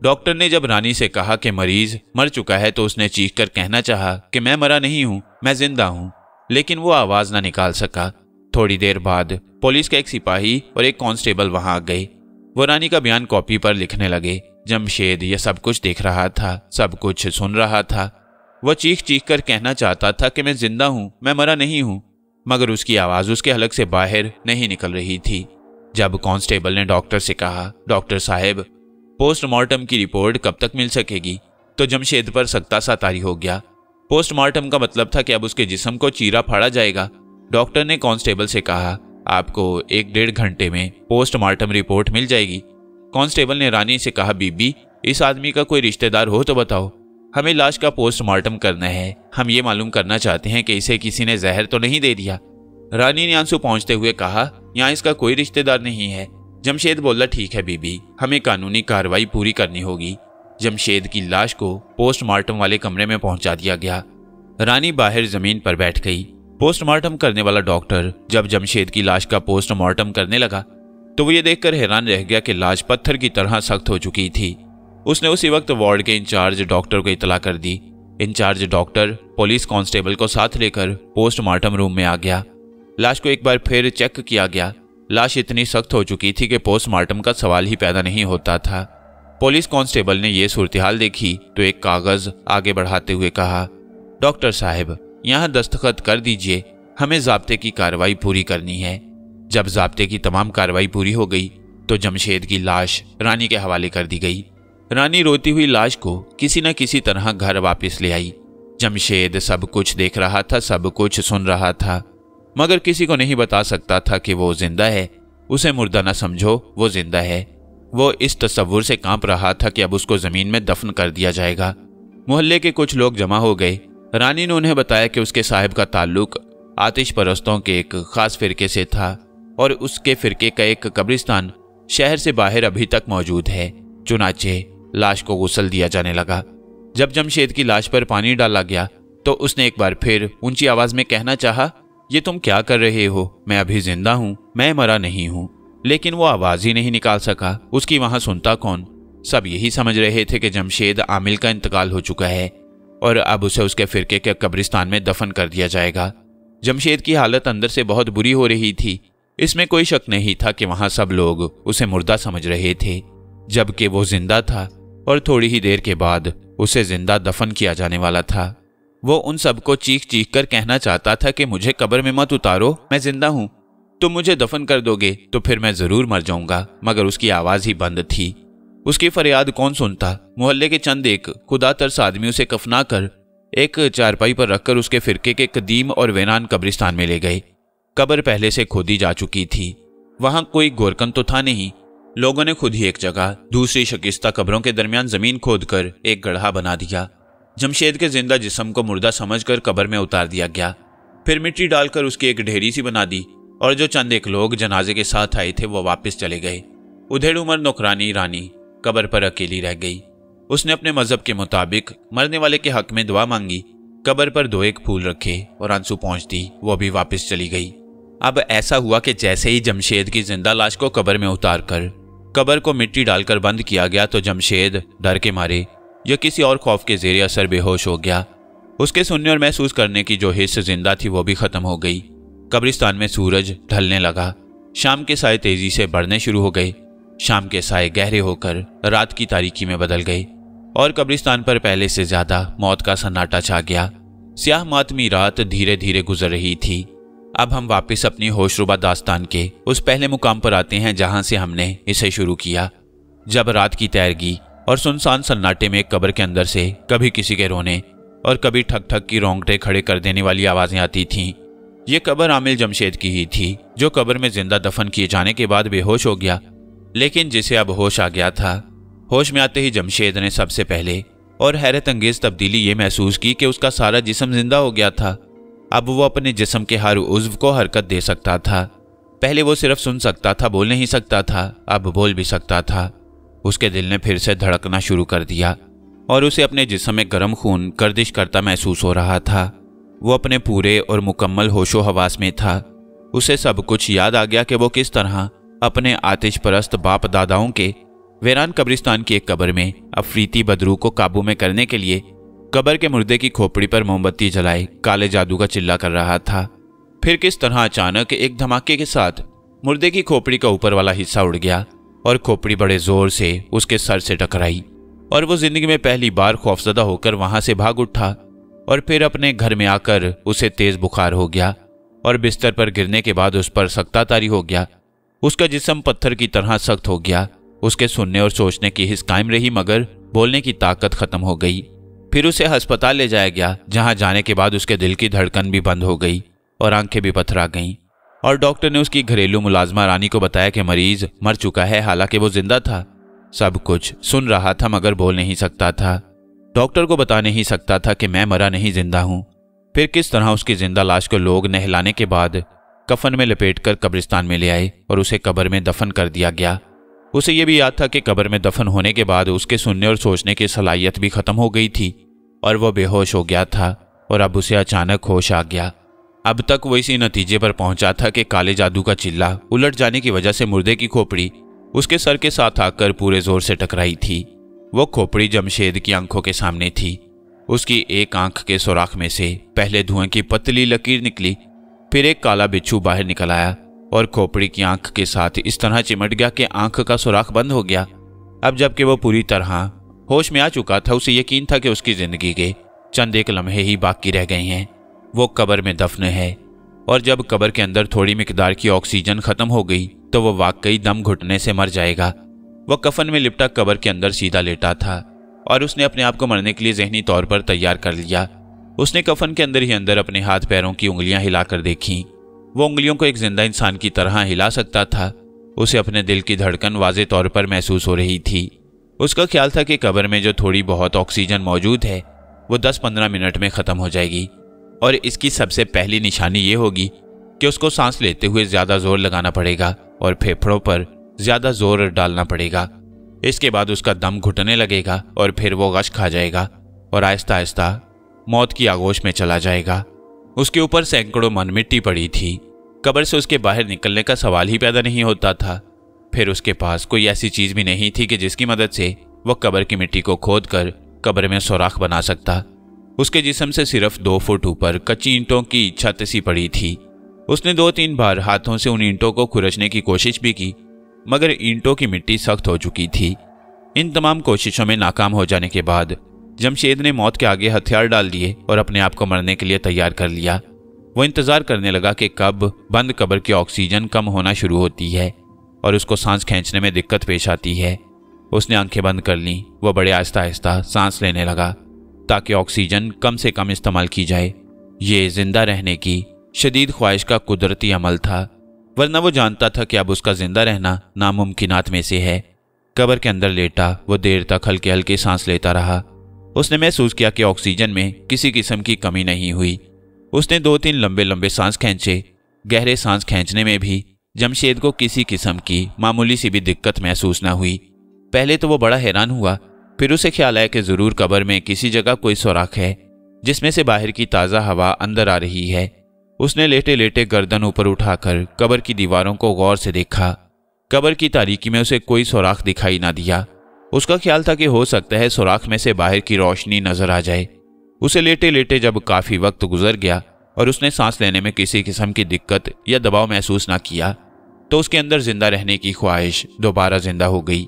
डॉक्टर ने जब रानी से कहा कि मरीज मर चुका है तो उसने चीख कर कहना चाहा कि मैं मरा नहीं हूं, मैं जिंदा हूं, लेकिन वो आवाज ना निकाल सका। थोड़ी देर बाद पुलिस का एक सिपाही और एक कांस्टेबल वहां आ गए। वो रानी का बयान कॉपी पर लिखने लगे। जमशेद यह सब कुछ देख रहा था, सब कुछ सुन रहा था। वो चीख चीख कर कहना चाहता था कि मैं जिंदा हूं, मैं मरा नहीं हूं, मगर उसकी आवाज उसके हलक से बाहर नहीं निकल रही थी। जब कांस्टेबल ने डॉक्टर से कहा, डॉक्टर साहब पोस्टमार्टम की रिपोर्ट कब तक मिल सकेगी, तो जमशेद पर सख्ता सा तारी हो गया। पोस्टमार्टम का मतलब था कि अब उसके जिस्म को चीरा फाड़ा जाएगा। डॉक्टर ने कांस्टेबल से कहा, आपको 1-1.5 घंटे में पोस्टमार्टम रिपोर्ट मिल जाएगी। कांस्टेबल ने रानी से कहा, बीबी इस आदमी का कोई रिश्तेदार हो तो बताओ, हमें लाश का पोस्टमार्टम करना है। हम ये मालूम करना चाहते हैं कि इसे किसी ने जहर तो नहीं दे दिया। रानी ने आंसू पहुंचते हुए कहा, यहाँ इसका कोई रिश्तेदार नहीं है। जमशेद बोला, ठीक है बीबी, हमें कानूनी कार्रवाई पूरी करनी होगी। जमशेद की लाश को पोस्टमार्टम वाले कमरे में पहुंचा दिया गया। रानी बाहर जमीन पर बैठ गई। पोस्टमार्टम करने वाला डॉक्टर जब जमशेद की लाश का पोस्टमार्टम करने लगा तो वो ये देखकर हैरान रह गया कि लाश पत्थर की तरह सख्त हो चुकी थी। उसने उसी वक्त वार्ड के इंचार्ज डॉक्टर को इतला कर दी। इंचार्ज डॉक्टर पुलिस कांस्टेबल को साथ लेकर पोस्टमार्टम रूम में आ गया। लाश को एक बार फिर चेक किया गया। लाश इतनी सख्त हो चुकी थी कि पोस्टमार्टम का सवाल ही पैदा नहीं होता था। पुलिस कांस्टेबल ने यह सूरत-हाल देखी तो एक कागज आगे बढ़ाते हुए कहा, डॉक्टर साहब यहाँ दस्तखत कर दीजिए, हमें ज़ाब्ते की कार्रवाई पूरी करनी है। जब ज़ाब्ते की तमाम कार्रवाई पूरी हो गई तो जमशेद की लाश रानी के हवाले कर दी गई। रानी रोती हुई लाश को किसी न किसी तरह घर वापस ले आई। जमशेद सब कुछ देख रहा था, सब कुछ सुन रहा था, मगर किसी को नहीं बता सकता था कि वो जिंदा है। उसे मुर्दा न समझो, वो जिंदा है। वो इस तस्वुर से कांप रहा था कि अब उसको जमीन में दफन कर दिया जाएगा। मोहल्ले के कुछ लोग जमा हो गए। रानी ने उन्हें बताया कि उसके साहिब का ताल्लुक आतिश परस्तों के एक खास फिरके से था और उसके फिरके का एक कब्रिस्तान शहर से बाहर अभी तक मौजूद है। चुनाचे लाश को गुस्ल दिया जाने लगा। जब जमशेद की लाश पर पानी डाला गया तो उसने एक बार फिर ऊंची आवाज में कहना चाहा, ये तुम क्या कर रहे हो, मैं अभी जिंदा हूं, मैं मरा नहीं हूं। लेकिन वो आवाज ही नहीं निकाल सका। उसकी वहां सुनता कौन। सब यही समझ रहे थे कि जमशेद आमिल का इंतकाल हो चुका है और अब उसे उसके फिरके के कब्रिस्तान में दफन कर दिया जाएगा। जमशेद की हालत अंदर से बहुत बुरी हो रही थी। इसमें कोई शक नहीं था कि वहां सब लोग उसे मुर्दा समझ रहे थे, जबकि वो जिंदा था और थोड़ी ही देर के बाद उसे जिंदा दफन किया जाने वाला था। वो उन सबको चीख चीख कर कहना चाहता था कि मुझे कब्र में मत उतारो, मैं जिंदा हूं, तुम मुझे दफन कर दोगे तो फिर मैं जरूर मर जाऊंगा, मगर उसकी आवाज ही बंद थी। उसकी फरियाद कौन सुनता। मोहल्ले के चंद एक खुदा तरस आदमी उसे कफना कर एक चारपाई पर रखकर उसके फिरके के कदीम और वेनान कब्रिस्तान में ले गए। कब्र पहले से खोदी जा चुकी थी। वहां कोई गोरकन तो था नहीं। लोगों ने खुद ही एक जगह दूसरी शकिस्ता कब्रों के दरमियान जमीन खोदकर एक गड्ढा बना दिया। जमशेद के जिंदा जिस्म को मुर्दा समझकर कब्र में उतार दिया गया। फिर मिट्टी डालकर उसकी एक ढेरी सी बना दी और जो चंद एक लोग जनाजे के साथ आए थे वो वापस चले गए। उधेड़ उमर नौकरानी रानी कब्र पर अकेली रह गई। उसने अपने मजहब के मुताबिक मरने वाले के हक में दुआ मांगी, कब्र पर 2-1 फूल रखे और आंसू पहुंच दी। वो भी वापस चली गई। अब ऐसा हुआ कि जैसे ही जमशेद की जिंदा लाश को कब्र में उतार कर कब्र को मिट्टी डालकर बंद किया गया तो जमशेद डर के मारे या किसी और खौफ के जेर असर बेहोश हो गया। उसके सुनने और महसूस करने की जो हिस्स जिंदा थी वो भी खत्म हो गई। कब्रिस्तान में सूरज ढलने लगा। शाम के साए तेजी से बढ़ने शुरू हो गए। शाम के साए गहरे होकर रात की तारीकी में बदल गए और कब्रिस्तान पर पहले से ज्यादा मौत का सन्नाटा छा गया। स्याह मातमी रात धीरे धीरे गुजर रही थी। अब हम वापस अपनी होशरुबा दास्तान के उस पहले मुकाम पर आते हैं जहां से हमने इसे शुरू किया। जब रात की तैरगी और सुनसान सन्नाटे में कब्र के अंदर से कभी किसी के रोने और कभी ठक ठक की रोंगटे खड़े कर देने वाली आवाजें आती थीं। ये कब्र आमिल जमशेद की ही थी जो कब्र में जिंदा दफन किए जाने के बाद बेहोश हो गया, लेकिन जिसे अब होश आ गया था। होश में आते ही जमशेद ने सबसे पहले और हैरत अंगेज तब्दीली ये महसूस की कि उसका सारा जिस्म जिंदा हो गया था। अब वो अपने जिस्म के हर उज़्व को हरकत दे सकता था। पहले वो सिर्फ सुन सकता था, बोल नहीं सकता था, अब बोल भी सकता था। उसके दिल ने फिर से धड़कना शुरू कर दिया और उसे अपने जिस्म में गर्म खून गर्दिश करता महसूस हो रहा था। वो अपने पूरे और मुकम्मल होशो हवास में था। उसे सब कुछ याद आ गया कि वो किस तरह अपने आतिश परस्त बाप दादाओं के वीरान कब्रिस्तान की एक कब्र में अफरीती बदरू को काबू में करने के लिए कब्र के मुर्दे की खोपड़ी पर मोमबत्ती जलाए काले जादू का चिल्ला कर रहा था। फिर किस तरह अचानक एक धमाके के साथ मुर्दे की खोपड़ी का ऊपर वाला हिस्सा उड़ गया और खोपड़ी बड़े जोर से उसके सर से टकराई और वो जिंदगी में पहली बार खौफजदा होकर वहां से भाग उठा। और फिर अपने घर में आकर उसे तेज बुखार हो गया और बिस्तर पर गिरने के बाद उस पर सख्ता तारी हो गया। उसका जिस्म पत्थर की तरह सख्त हो गया। उसके सुनने और सोचने की हिस्स कायम रही मगर बोलने की ताकत खत्म हो गई। फिर उसे अस्पताल ले जाया गया, जहां जाने के बाद उसके दिल की धड़कन भी बंद हो गई और आंखें भी पथरा गईं। और डॉक्टर ने उसकी घरेलू मुलाजमा रानी को बताया कि मरीज मर चुका है, हालांकि वो जिंदा था। सब कुछ सुन रहा था मगर बोल नहीं सकता था। डॉक्टर को बता नहीं सकता था कि मैं मरा नहीं, जिंदा हूं। फिर किस तरह उसकी जिंदा लाश को लोग नहलाने के बाद कफन में लपेटकर कब्रिस्तान में ले आए और उसे कब्र में दफन कर दिया गया। उसे यह भी याद था कि कब्र में दफन होने के बाद उसके सुनने और सोचने की सलाहियत भी खत्म हो गई थी और वो बेहोश हो गया था और अब उसे अचानक होश आ गया। अब तक वो इसी नतीजे पर पहुंचा था कि काले जादू का चिल्ला उलट जाने की वजह से मुर्दे की खोपड़ी उसके सर के साथ आकर पूरे जोर से टकराई थी। वो खोपड़ी जमशेद की आंखों के सामने थी। उसकी एक आंख के सुराख में से पहले धुएं की पतली लकीर निकली, फिर एक काला बिच्छू बाहर निकल आया और खोपड़ी की आंख के साथ इस तरह चिमट गया कि आंख का सुराख बंद हो गया। अब जबकि वो पूरी तरह होश में आ चुका था, उसे यकीन था कि उसकी जिंदगी के चंद एक लम्हे ही बाकी रह गए हैं। वो कब्र में दफन है और जब कब्र के अंदर थोड़ी मिकदार की ऑक्सीजन खत्म हो गई तो वो वाकई दम घुटने से मर जाएगा। वह कफन में लिपटा कब्र के अंदर सीधा लेटा था और उसने अपने आप को मरने के लिए जहनी तौर पर तैयार कर लिया। उसने कफन के अंदर ही अंदर अपने हाथ पैरों की उंगलियां हिलाकर देखी। वो उंगलियों को एक जिंदा इंसान की तरह हिला सकता था। उसे अपने दिल की धड़कन वाज़े तौर पर महसूस हो रही थी। उसका ख्याल था कि कब्र में जो थोड़ी बहुत ऑक्सीजन मौजूद है वो 10-15 मिनट में ख़त्म हो जाएगी और इसकी सबसे पहली निशानी ये होगी कि उसको सांस लेते हुए ज़्यादा जोर लगाना पड़ेगा और फेफड़ों पर ज़्यादा जोर डालना पड़ेगा। इसके बाद उसका दम घुटने लगेगा और फिर वो गश खा जाएगा और आहिस्ता आहिस्ता मौत की आगोश में चला जाएगा। उसके ऊपर सैकड़ों मन मिट्टी पड़ी थी। कब्र से उसके बाहर निकलने का सवाल ही पैदा नहीं होता था। फिर उसके पास कोई ऐसी चीज़ भी नहीं थी कि जिसकी मदद से वह कब्र की मिट्टी को खोद कर कब्र में सुराख बना सकता। उसके जिस्म से सिर्फ 2 फुट ऊपर कच्ची ईंटों की छत सी पड़ी थी। उसने 2-3 बार हाथों से उन ईंटों को खुरचने की कोशिश भी की मगर ईंटों की मिट्टी सख्त हो चुकी थी। इन तमाम कोशिशों में नाकाम हो जाने के बाद जमशेद ने मौत के आगे हथियार डाल दिए और अपने आप को मरने के लिए तैयार कर लिया। वो इंतजार करने लगा कि कब बंद कब्र की ऑक्सीजन कम होना शुरू होती है और उसको सांस खींचने में दिक्कत पेश आती है। उसने आंखें बंद कर लीं। वो बड़े आहिस्ता आहिस्ता सांस लेने लगा ताकि ऑक्सीजन कम से कम इस्तेमाल की जाए। ये जिंदा रहने की शदीद ख्वाहिश का कुदरती अमल था, वरना वो जानता था कि अब उसका जिंदा रहना नामुमकिनात में से है। कब्र के अंदर लेटा वो देर तक हल्के हल्के सांस लेता रहा। उसने महसूस किया कि ऑक्सीजन में किसी किस्म की कमी नहीं हुई। उसने 2-3 लंबे लंबे सांस खींचे। गहरे सांस खींचने में भी जमशेद को किसी किस्म की मामूली सी भी दिक्कत महसूस न हुई। पहले तो वो बड़ा हैरान हुआ, फिर उसे ख्याल आया कि जरूर कब्र में किसी जगह कोई सुराख है जिसमें से बाहर की ताज़ा हवा अंदर आ रही है। उसने लेटे लेटे गर्दन ऊपर उठाकर कब्र की दीवारों को गौर से देखा। कब्र की तारीकी में उसे कोई सुराख दिखाई ना दिया। उसका ख्याल था कि हो सकता है सुराख में से बाहर की रोशनी नजर आ जाए। उसे लेटे लेटे जब काफी वक्त गुजर गया और उसने सांस लेने में किसी किस्म की दिक्कत या दबाव महसूस ना किया तो उसके अंदर जिंदा रहने की ख्वाहिश दोबारा जिंदा हो गई।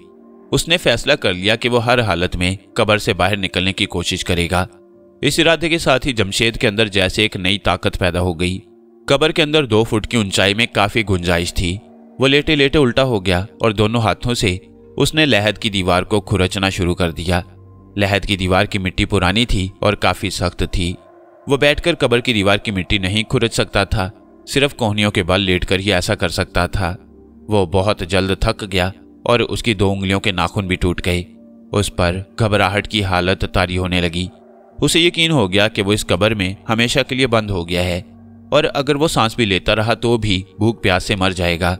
उसने फैसला कर लिया कि वो हर हालत में कब्र से बाहर निकलने की कोशिश करेगा। इस इरादे के साथ ही जमशेद के अंदर जैसे एक नई ताकत पैदा हो गई। कब्र के अंदर 2 फुट की ऊंचाई में काफी गुंजाइश थी। वो लेटे लेटे उल्टा हो गया और दोनों हाथों से उसने लहद की दीवार को खुरचना शुरू कर दिया। लहद की दीवार की मिट्टी पुरानी थी और काफी सख्त थी। वो बैठकर कब्र की दीवार की मिट्टी नहीं खुरच सकता था, सिर्फ कोहनियों के बल लेटकर ही ऐसा कर सकता था। वो बहुत जल्द थक गया और उसकी 2 उंगलियों के नाखून भी टूट गए। उस पर घबराहट की हालत तारी होने लगी। उसे यकीन हो गया कि वो इस कब्र में हमेशा के लिए बंद हो गया है और अगर वो सांस भी लेता रहा तो भी भूख प्यास से मर जाएगा।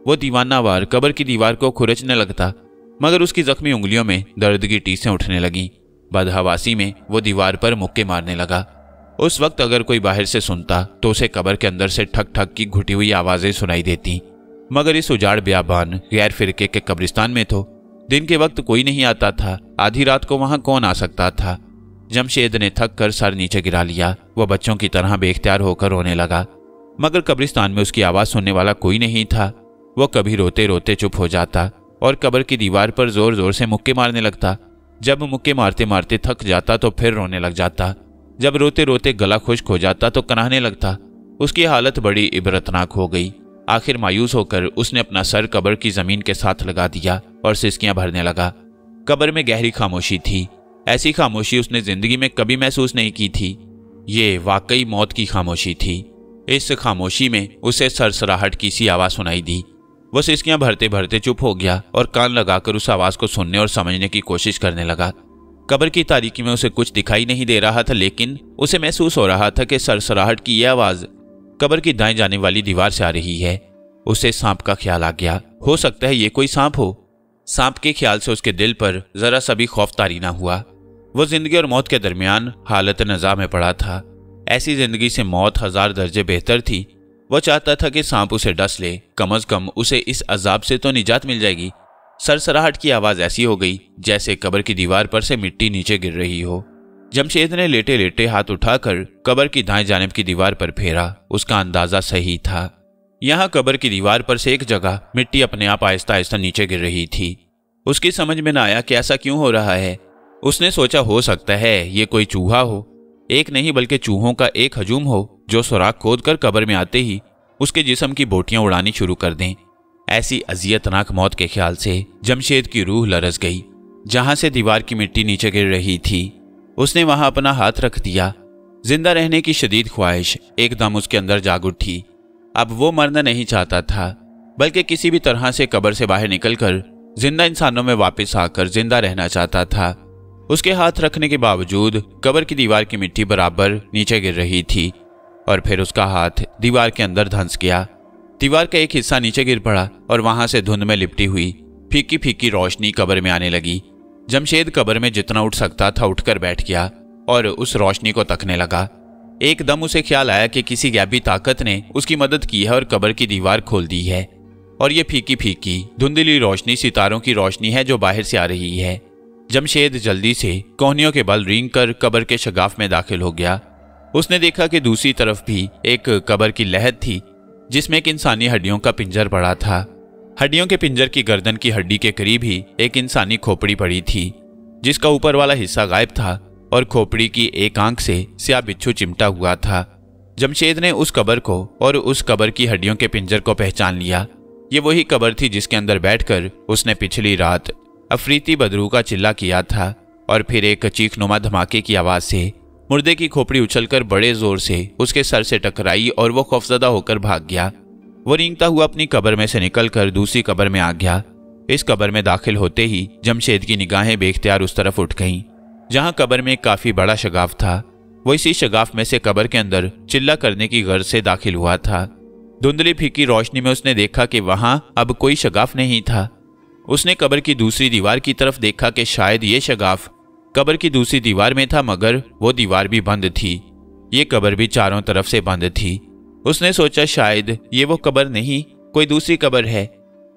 वो दीवानावार कब्र की दीवार को खुरचने लगता मगर उसकी जख्मी उंगलियों में दर्द की टीसें उठने लगीं। बदहवासी में वो दीवार पर मुक्के मारने लगा। उस वक्त अगर कोई बाहर से सुनता तो उसे कब्र के अंदर से ठक ठक की घुटी हुई आवाजें सुनाई देती, मगर इस उजाड़ बियाबान गैर फिरके के कब्रिस्तान में तो दिन के वक्त कोई नहीं आता था, आधी रात को वहां कौन आ सकता था। जमशेद ने थक कर सर नीचे गिरा लिया। वह बच्चों की तरह बेख्तियार होकर रोने लगा, मगर कब्रिस्तान में उसकी आवाज सुनने वाला कोई नहीं था। वह कभी रोते रोते चुप हो जाता और कब्र की दीवार पर जोर जोर से मुक्के मारने लगता। जब मुक्के मारते मारते थक जाता तो फिर रोने लग जाता। जब रोते रोते गला खुश्क हो जाता तो कनाहने लगता। उसकी हालत बड़ी इबरतनाक हो गई। आखिर मायूस होकर उसने अपना सर कब्र की जमीन के साथ लगा दिया और सिसकियां भरने लगा। कब्र में गहरी खामोशी थी। ऐसी खामोशी उसने जिंदगी में कभी महसूस नहीं की थी। ये वाकई मौत की खामोशी थी। इस खामोशी में उसे सरसराहट की सी आवाज सुनाई दी। वो सिसकियां भरते भरते चुप हो गया और कान लगाकर उस आवाज को सुनने और समझने की कोशिश करने लगा। कब्र की तारीकी में उसे कुछ दिखाई नहीं दे रहा था, लेकिन उसे महसूस हो रहा था कि सरसराहट की यह आवाज कब्र की दाएं जाने वाली दीवार से आ रही है। उसे सांप का ख्याल आ गया। हो सकता है ये कोई सांप हो। सांप के ख्याल से उसके दिल पर जरा सा भी खौफ तारी ना हुआ। वो जिंदगी और मौत के दरमियान हालत नज़ा में पड़ा था। ऐसी जिंदगी से मौत 1000 दर्जे बेहतर थी। वो चाहता था कि सांप उसे डस ले, कम अज कम उसे इस अजाब से तो निजात मिल जाएगी। सरसराहट की आवाज ऐसी हो गई जैसे कब्र की दीवार पर से मिट्टी नीचे गिर रही हो। जमशेद ने लेटे लेटे हाथ उठाकर कब्र की दाएं जानिब की दीवार पर फेरा। उसका अंदाजा सही था। यहाँ कब्र की दीवार पर से एक जगह मिट्टी अपने आप आहिस्ता आहिस्ता नीचे गिर रही थी। उसकी समझ में न आया कि ऐसा क्यों हो रहा है। उसने सोचा हो सकता है ये कोई चूहा हो, एक नहीं बल्कि चूहों का एक हजूम हो जो सुराख खोद कर कब्र में आते ही उसके जिस्म की बोटियां उड़ानी शुरू कर दें। ऐसी अजियतनाक मौत के ख्याल से जमशेद की रूह लरस गई। जहां से दीवार की मिट्टी नीचे गिर रही थी उसने वहां अपना हाथ रख दिया। जिंदा रहने की शदीद ख्वाहिश एकदम उसके अंदर जाग उठी। अब वो मरना नहीं चाहता था, बल्कि किसी भी तरह से कब्र से बाहर निकलकर जिंदा इंसानों में वापस आकर जिंदा रहना चाहता था। उसके हाथ रखने के बावजूद कब्र की दीवार की मिट्टी बराबर नीचे गिर रही थी और फिर उसका हाथ दीवार के अंदर धंस गया। दीवार का एक हिस्सा नीचे गिर पड़ा और वहां से धुंध में लिपटी हुई फीकी फीकी रोशनी कब्र में आने लगी। जमशेद कब्र में जितना उठ सकता था उठकर बैठ गया और उस रोशनी को तकने लगा। एकदम उसे ख्याल आया कि किसी गैबी ताकत ने उसकी मदद की है और कब्र की दीवार खोल दी है, और ये फीकी फीकी धुंधली रोशनी सितारों की रोशनी है जो बाहर से आ रही है। जमशेद जल्दी से कोहनियों के बल रेंग कर कब्र के शगाफ में दाखिल हो गया। उसने देखा कि दूसरी तरफ भी एक कब्र की लहद थी जिसमें एक इंसानी हड्डियों का पिंजर पड़ा था। हड्डियों के पिंजर की गर्दन की हड्डी के करीब ही एक इंसानी खोपड़ी पड़ी थी जिसका ऊपर वाला हिस्सा गायब था और खोपड़ी की एक आंख से स्याह बिच्छू चिमटा हुआ था। जमशेद ने उस कब्र को और उस कब्र की हड्डियों के पिंजर को पहचान लिया। ये वही कब्र थी जिसके अंदर बैठकर उसने पिछली रात अफरीती बदरू का चिल्ला किया था, और फिर एक चीखनुमा धमाके की आवाज से मुर्दे की खोपड़ी उछलकर बड़े जोर से उसके सर से टकराई और वो खौफजदा होकर भाग गया। वो रेंगता हुआ अपनी कब्र में से निकलकर दूसरी कब्र में आ गया। इस कब्र में दाखिल होते ही जमशेद की निगाहें बेख्तियार उस तरफ उठ गईं जहां कब्र में एक काफी बड़ा शगाफ था। वो इसी शगाफ में से कब्र के अंदर चिल्ला करने की गर्ज से दाखिल हुआ था। धुंधली फीकी रोशनी में उसने देखा कि वहां अब कोई शगाफ नहीं था। उसने कब्र की दूसरी दीवार की तरफ देखा कि शायद ये शगाफ कब्र की दूसरी दीवार में था, मगर वो दीवार भी बंद थी। ये कब्र भी चारों तरफ से बंद थी। उसने सोचा शायद ये वो कब्र नहीं, कोई दूसरी कब्र है,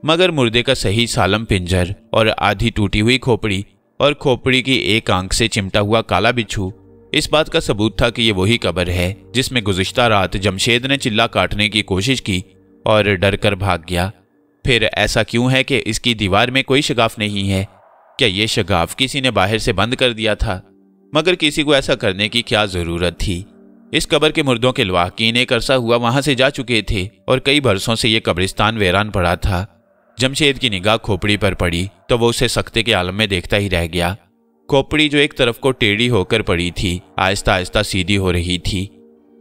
मगर मुर्दे का सही सालम पिंजर और आधी टूटी हुई खोपड़ी और खोपड़ी की एक आंख से चिमटा हुआ काला बिच्छू इस बात का सबूत था कि ये वही कब्र है जिसमें गुज़िश्ता रात जमशेद ने चिल्ला काटने की कोशिश की और डर कर भाग गया। फिर ऐसा क्यों है कि इसकी दीवार में कोई शगाफ नहीं है? क्या ये शगाफ किसी ने बाहर से बंद कर दिया था? मगर किसी को ऐसा करने की क्या जरूरत थी? इस कब्र के मुर्दों के लवाहकीन एक अरसा हुआ वहां से जा चुके थे और कई बरसों से यह कब्रिस्तान वीरान पड़ा था। जमशेद की निगाह खोपड़ी पर पड़ी तो वो उसे सख्ते के आलम में देखता ही रह गया। खोपड़ी जो एक तरफ को टेढ़ी होकर पड़ी थी आहिस्ता आहिस्ता सीधी हो रही थी।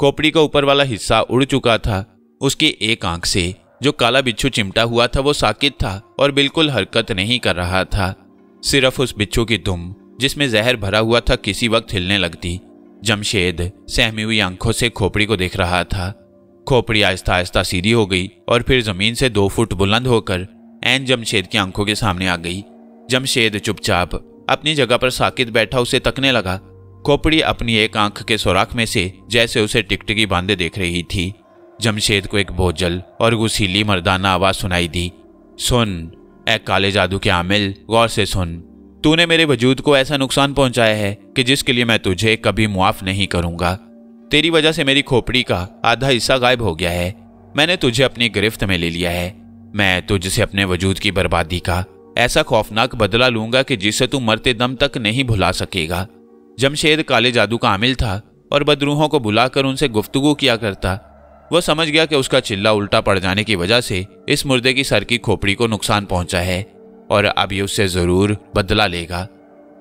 खोपड़ी का ऊपर वाला हिस्सा उड़ चुका था। उसकी एक आंख से जो काला बिच्छू चिमटा हुआ था वो साकित था और बिल्कुल हरकत नहीं कर रहा था। सिर्फ उस बिच्छू की दुम जिसमें जहर भरा हुआ था किसी वक्त हिलने लगती। जमशेद सहमी हुई आंखों से खोपड़ी को देख रहा था। खोपड़ी आहिस्ता आहिस्ता सीधी हो गई और फिर जमीन से 2 फुट बुलंद होकर ऐन जमशेद की आंखों के सामने आ गई। जमशेद चुपचाप अपनी जगह पर साकित बैठा उसे तकने लगा। खोपड़ी अपनी एक आंख के सुराख में से जैसे उसे टिकटिकी बांधे देख रही थी। जमशेद को एक बोझल और गुस्सीली मर्दाना आवाज सुनाई दी, सुन। ए काले जादू के आमिल, गौर से सुन। तूने मेरे वजूद को ऐसा नुकसान पहुंचाया है कि जिसके लिए मैं तुझे कभी मुआफ नहीं करूंगा। तेरी वजह से मेरी खोपड़ी का आधा हिस्सा गायब हो गया है। मैंने तुझे अपनी गिरफ्त में ले लिया है। मैं तुझसे अपने वजूद की बर्बादी का ऐसा खौफनाक बदला लूंगा कि जिसे तू मरते दम तक नहीं भुला सकेगा। जमशेद काले जादू का आमिल था और बदरूहों को बुलाकर उनसे गुफ्तगू किया करता। वह समझ गया कि उसका चिल्ला उल्टा पड़ जाने की वजह से इस मुर्दे की सर की खोपड़ी को नुकसान पहुंचा है और अब ये उससे जरूर बदला लेगा।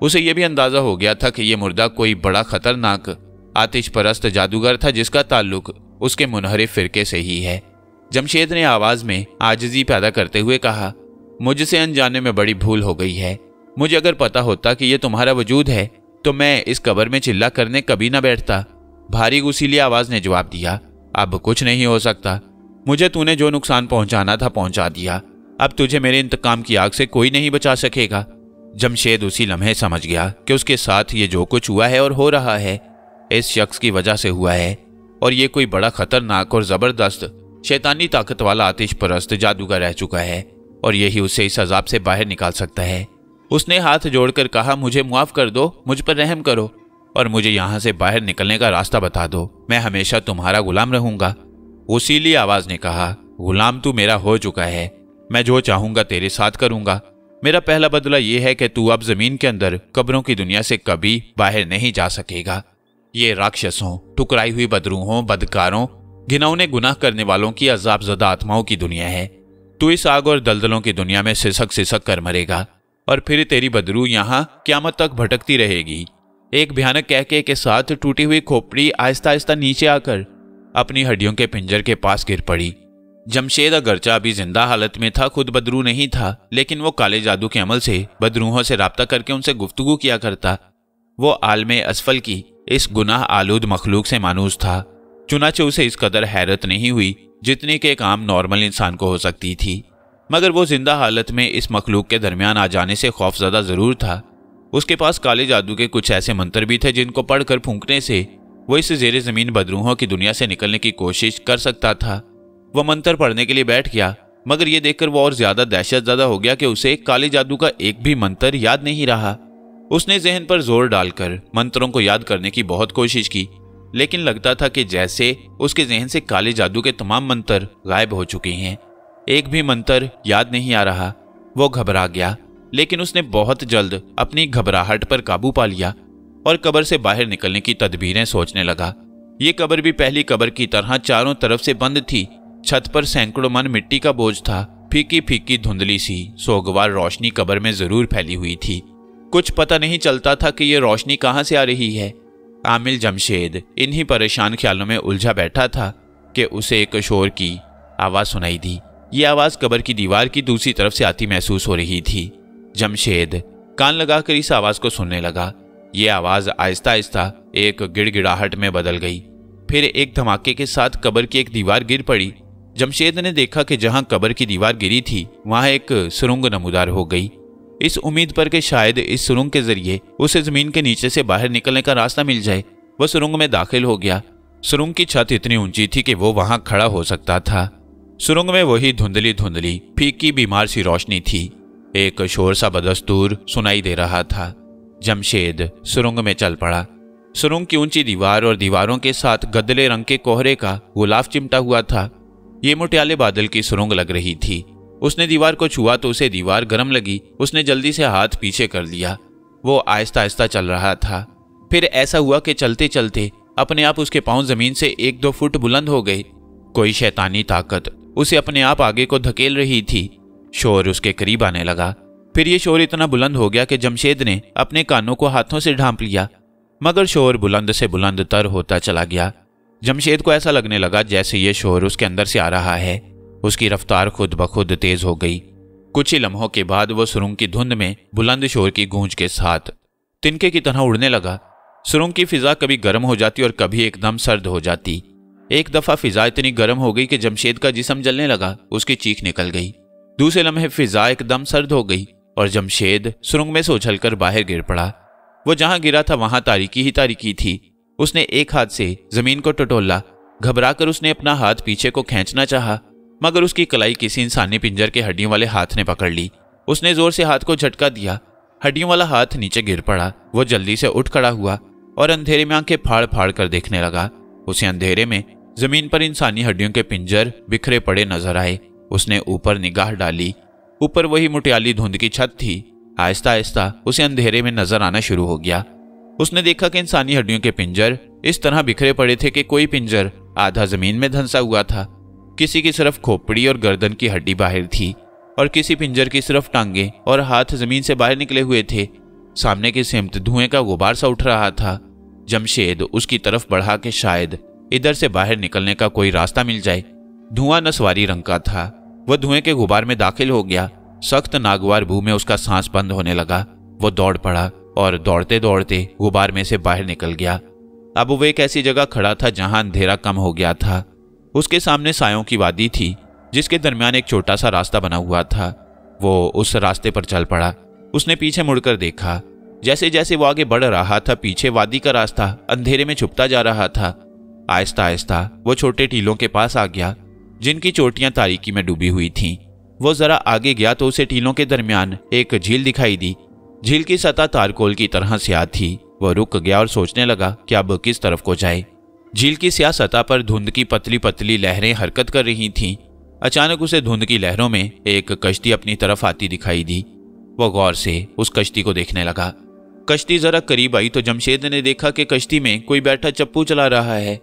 उसे यह भी अंदाजा हो गया था कि यह मुर्दा कोई बड़ा खतरनाक आतिश परस्त जादूगर था जिसका ताल्लुक उसके मुनहरिफ फिरके से ही है। जमशेद ने आवाज में आजिजी पैदा करते हुए कहा, मुझसे अनजाने में बड़ी भूल हो गई है। मुझे अगर पता होता कि यह तुम्हारा वजूद है तो मैं इस कब्र में चिल्ला करने कभी ना बैठता। भारी गुस्सीली आवाज ने जवाब दिया, अब कुछ नहीं हो सकता। मुझे तूने जो नुकसान पहुंचाना था पहुंचा दिया। अब तुझे मेरे इंतकाम की आग से कोई नहीं बचा सकेगा। जमशेद उसी लम्हे समझ गया कि उसके साथ ये जो कुछ हुआ है और हो रहा है इस शख्स की वजह से हुआ है और ये कोई बड़ा खतरनाक और जबरदस्त शैतानी ताकत वाला आतिश परस्त जादूगर रह चुका है और यही उसे इस अजाब से बाहर निकाल सकता है। उसने हाथ जोड़कर कहा, मुझे मुआफ कर दो, मुझ पर रहम करो और मुझे यहां से बाहर निकलने का रास्ता बता दो। मैं हमेशा तुम्हारा गुलाम रहूंगा। उसीली आवाज ने कहा, गुलाम तू मेरा हो चुका है। मैं जो चाहूंगा तेरे साथ करूंगा। मेरा पहला बदला यह है कि तू अब जमीन के अंदर कब्रों की दुनिया से कभी बाहर नहीं जा सकेगा। ये राक्षसों, टुकराई हुई बदरूहों, बदकारों, घिनौने गुनाह करने वालों की अजाबज़दा आत्माओं की दुनिया है। तू इस आग और दलदलों की दुनिया में सिसक सिसक कर मरेगा और फिर तेरी बदरू यहां क़यामत तक भटकती रहेगी। एक भयानक कहके के साथ टूटी हुई खोपड़ी आहिस्ता आहिस्ता नीचे आकर अपनी हड्डियों के पिंजर के पास गिर पड़ी। जमशेद अगरचा अभी जिंदा हालत में था, खुद बदरू नहीं था, लेकिन वो काले जादू के अमल से बदरूहों से राब्ता करके उनसे गुफ्तगू किया करता। वो आलमे असफल की इस गुनाह आलूद मखलूक से मानूस था। चुनाचे उसे इस कदर हैरत नहीं हुई जितनी कि एक आम नॉर्मल इंसान को हो सकती थी, मगर वो जिंदा हालत में इस मखलूक के दरमियान आ जाने से खौफजदा जरूर था। उसके पास काले जादू के कुछ ऐसे मंत्र भी थे जिनको पढ़कर फूंकने से वो इस जेरे जमीन बदरूहों की दुनिया से निकलने की कोशिश कर सकता था। वह मंत्र पढ़ने के लिए बैठ गया, मगर यह देखकर वो और ज्यादा दहशतज़दा हो गया कि उसे काले जादू का एक भी मंत्र याद नहीं रहा। उसने जहन पर जोर डालकर मंत्रों को याद करने की बहुत कोशिश की, लेकिन लगता था कि जैसे उसके जहन से काले जादू के तमाम मंत्र गायब हो चुके हैं। एक भी मंत्र याद नहीं आ रहा। वो घबरा गया, लेकिन उसने बहुत जल्द अपनी घबराहट पर काबू पा लिया और कब्र से बाहर निकलने की तदबीरें सोचने लगा। ये कब्र भी पहली कब्र की तरह चारों तरफ से बंद थी। छत पर सैकड़ों मन मिट्टी का बोझ था। फीकी फीकी धुंधली सी सोगवार रोशनी कब्र में जरूर फैली हुई थी। कुछ पता नहीं चलता था कि यह रोशनी कहां से आ रही है। आमिल जमशेद इन्हीं परेशान ख्यालों में उलझा बैठा था कि उसे एक शोर की आवाज सुनाई दी। ये आवाज कब्र की दीवार की दूसरी तरफ से आती महसूस हो रही थी। जमशेद कान लगाकर इस आवाज को सुनने लगा। ये आवाज आहिस्ता आहिस्ता एक गिड़गिड़ाहट में बदल गई। फिर एक धमाके के साथ कब्र की एक दीवार गिर पड़ी। जमशेद ने देखा कि जहां कब्र की दीवार गिरी थी वहां एक सुरंग नमूदार हो गई। इस उम्मीद पर कि शायद इस सुरंग के जरिए उसे जमीन के नीचे से बाहर निकलने का रास्ता मिल जाए, वह सुरंग में दाखिल हो गया। सुरंग की छत इतनी ऊंची थी कि वो वहां खड़ा हो सकता था। सुरंग में वही धुंधली धुंधली फीकी बीमार सी रोशनी थी। एक शोर सा बदस्तूर सुनाई दे रहा था। जमशेद सुरंग में चल पड़ा। सुरंग की ऊंची दीवार और दीवारों के साथ गदले रंग के कोहरे का गुलाफ चिमटा हुआ था। ये मुटियाले बादल की सुरंग लग रही थी। उसने दीवार को छुआ तो उसे दीवार गर्म लगी। उसने जल्दी से हाथ पीछे कर लिया। वो आहिस्ता आहिस्ता चल रहा था। फिर ऐसा हुआ कि चलते चलते अपने आप उसके पांव जमीन से 1-2 फुट बुलंद हो गए। कोई शैतानी ताकत उसे अपने आप आगे को धकेल रही थी। शोर उसके करीब आने लगा। फिर ये शोर इतना बुलंद हो गया कि जमशेद ने अपने कानों को हाथों से ढांप लिया, मगर शोर बुलंद से बुलंद तर होता चला गया। जमशेद को ऐसा लगने लगा जैसे ये शोर उसके अंदर से आ रहा है। उसकी रफ्तार खुद ब खुद तेज हो गई। कुछ ही लम्हों के बाद वो सुरंग की धुंध में बुलंद शोर की गूंज के साथ तिनके की तरह उड़ने लगा। सुरंग की फिजा कभी गर्म हो जाती और कभी एकदम सर्द हो जाती। एक दफा फिजा इतनी गर्म हो गई कि जमशेद का जिस्म जलने लगा। उसकी चीख निकल गई। दूसरे लम्हे फिजा एकदम सर्द हो गई और जमशेद सुरंग में से उछलकर बाहर गिर पड़ा। वो जहां गिरा था वहां तारीकी ही तारीकी थी। उसने एक हाथ से जमीन को टटोला। घबराकर उसने अपना हाथ पीछे को खींचना चाहा, मगर उसकी कलाई किसी इंसानी पिंजर के हड्डियों वाले हाथ ने पकड़ ली। उसने जोर से हाथ को झटका दिया। हड्डियों वाला हाथ नीचे गिर पड़ा। वो जल्दी से उठ खड़ा हुआ और अंधेरे में आंखें फाड़ फाड़ कर देखने लगा। उसे अंधेरे में जमीन पर इंसानी हड्डियों के पिंजर बिखरे पड़े नजर आए। उसने ऊपर निगाह डाली। ऊपर वही मुटियाली धुंध की छत थी। आहिस्ता आहिस्ता उसे अंधेरे में नजर आना शुरू हो गया। उसने देखा कि इंसानी हड्डियों के पिंजर इस तरह बिखरे पड़े थे कि कोई पिंजर आधा जमीन में धंसा हुआ था। किसी की सिर्फ खोपड़ी और गर्दन की हड्डी बाहर थी और किसी पिंजर की सिर्फ टांगे और हाथ जमीन से बाहर निकले हुए थे। सामने की सिमत धुएं का गुबार सा उठ रहा था। जमशेद उसकी तरफ बढ़ा के शायद इधर से बाहर निकलने का कोई रास्ता मिल जाए। धुआं नस्वारी रंग का था। वह धुएं के गुबार में दाखिल हो गया। सख्त नागवार बू में उसका सांस बंद होने लगा। वो दौड़ पड़ा और दौड़ते दौड़ते गुबार में से बाहर निकल गया। अब वो एक ऐसी जगह खड़ा था जहां अंधेरा कम हो गया था। उसके सामने सायों की वादी थी जिसके दरमियान एक छोटा सा रास्ता बना हुआ था। वो उस रास्ते पर चल पड़ा। उसने पीछे मुड़कर देखा। जैसे जैसे वो आगे बढ़ रहा था पीछे वादी का रास्ता अंधेरे में छुपता जा रहा था। आहिस्ता आहिस्ता वो छोटे टीलों के पास आ गया जिनकी चोटियां तारीकी में डूबी हुई थीं। वो जरा आगे गया तो उसे टीलों के दरमियान एक झील दिखाई दी। झील की सतह तारकोल की तरह स्याह थी। वह रुक गया और सोचने लगा कि अब किस तरफ को जाए। झील की स्याह सतह पर धुंध की पतली पतली लहरें हरकत कर रही थीं। अचानक उसे धुंध की लहरों में एक कश्ती अपनी तरफ आती दिखाई दी। वह गौर से उस कश्ती को देखने लगा। कश्ती जरा करीब आई तो जमशेद ने देखा कि कश्ती में कोई बैठा चप्पू चला रहा है।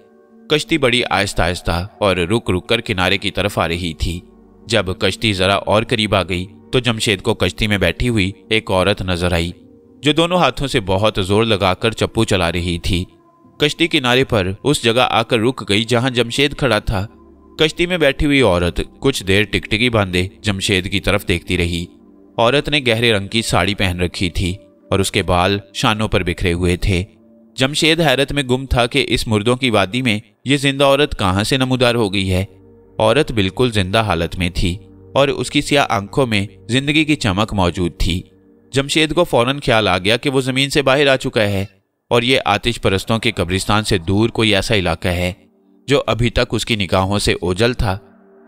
कश्ती बड़ी आहिस्ता आहिस्ता और रुक रुक कर किनारे की तरफ आ रही थी। जब कश्ती जरा और करीब आ गई तो जमशेद को कश्ती में बैठी हुई एक औरत नजर आई जो दोनों हाथों से बहुत जोर लगाकर चप्पू चला रही थी। कश्ती किनारे पर उस जगह आकर रुक गई जहां जमशेद खड़ा था। कश्ती में बैठी हुई औरत कुछ देर टिकटिकी बांधे जमशेद की तरफ देखती रही। औरत ने गहरे रंग की साड़ी पहन रखी थी और उसके बाल शानों पर बिखरे हुए थे। जमशेद हैरत में गुम था कि इस मुर्दों की वादी में ये जिंदा औरत कहां से नमूदार हो गई है। औरत बिल्कुल जिंदा हालत में थी और उसकी स्याह आंखों में जिंदगी की चमक मौजूद थी। जमशेद को फौरन ख्याल आ गया कि वो जमीन से बाहर आ चुका है और ये आतिश परस्तों के कब्रिस्तान से दूर कोई ऐसा इलाका है जो अभी तक उसकी निगाहों से ओझल था।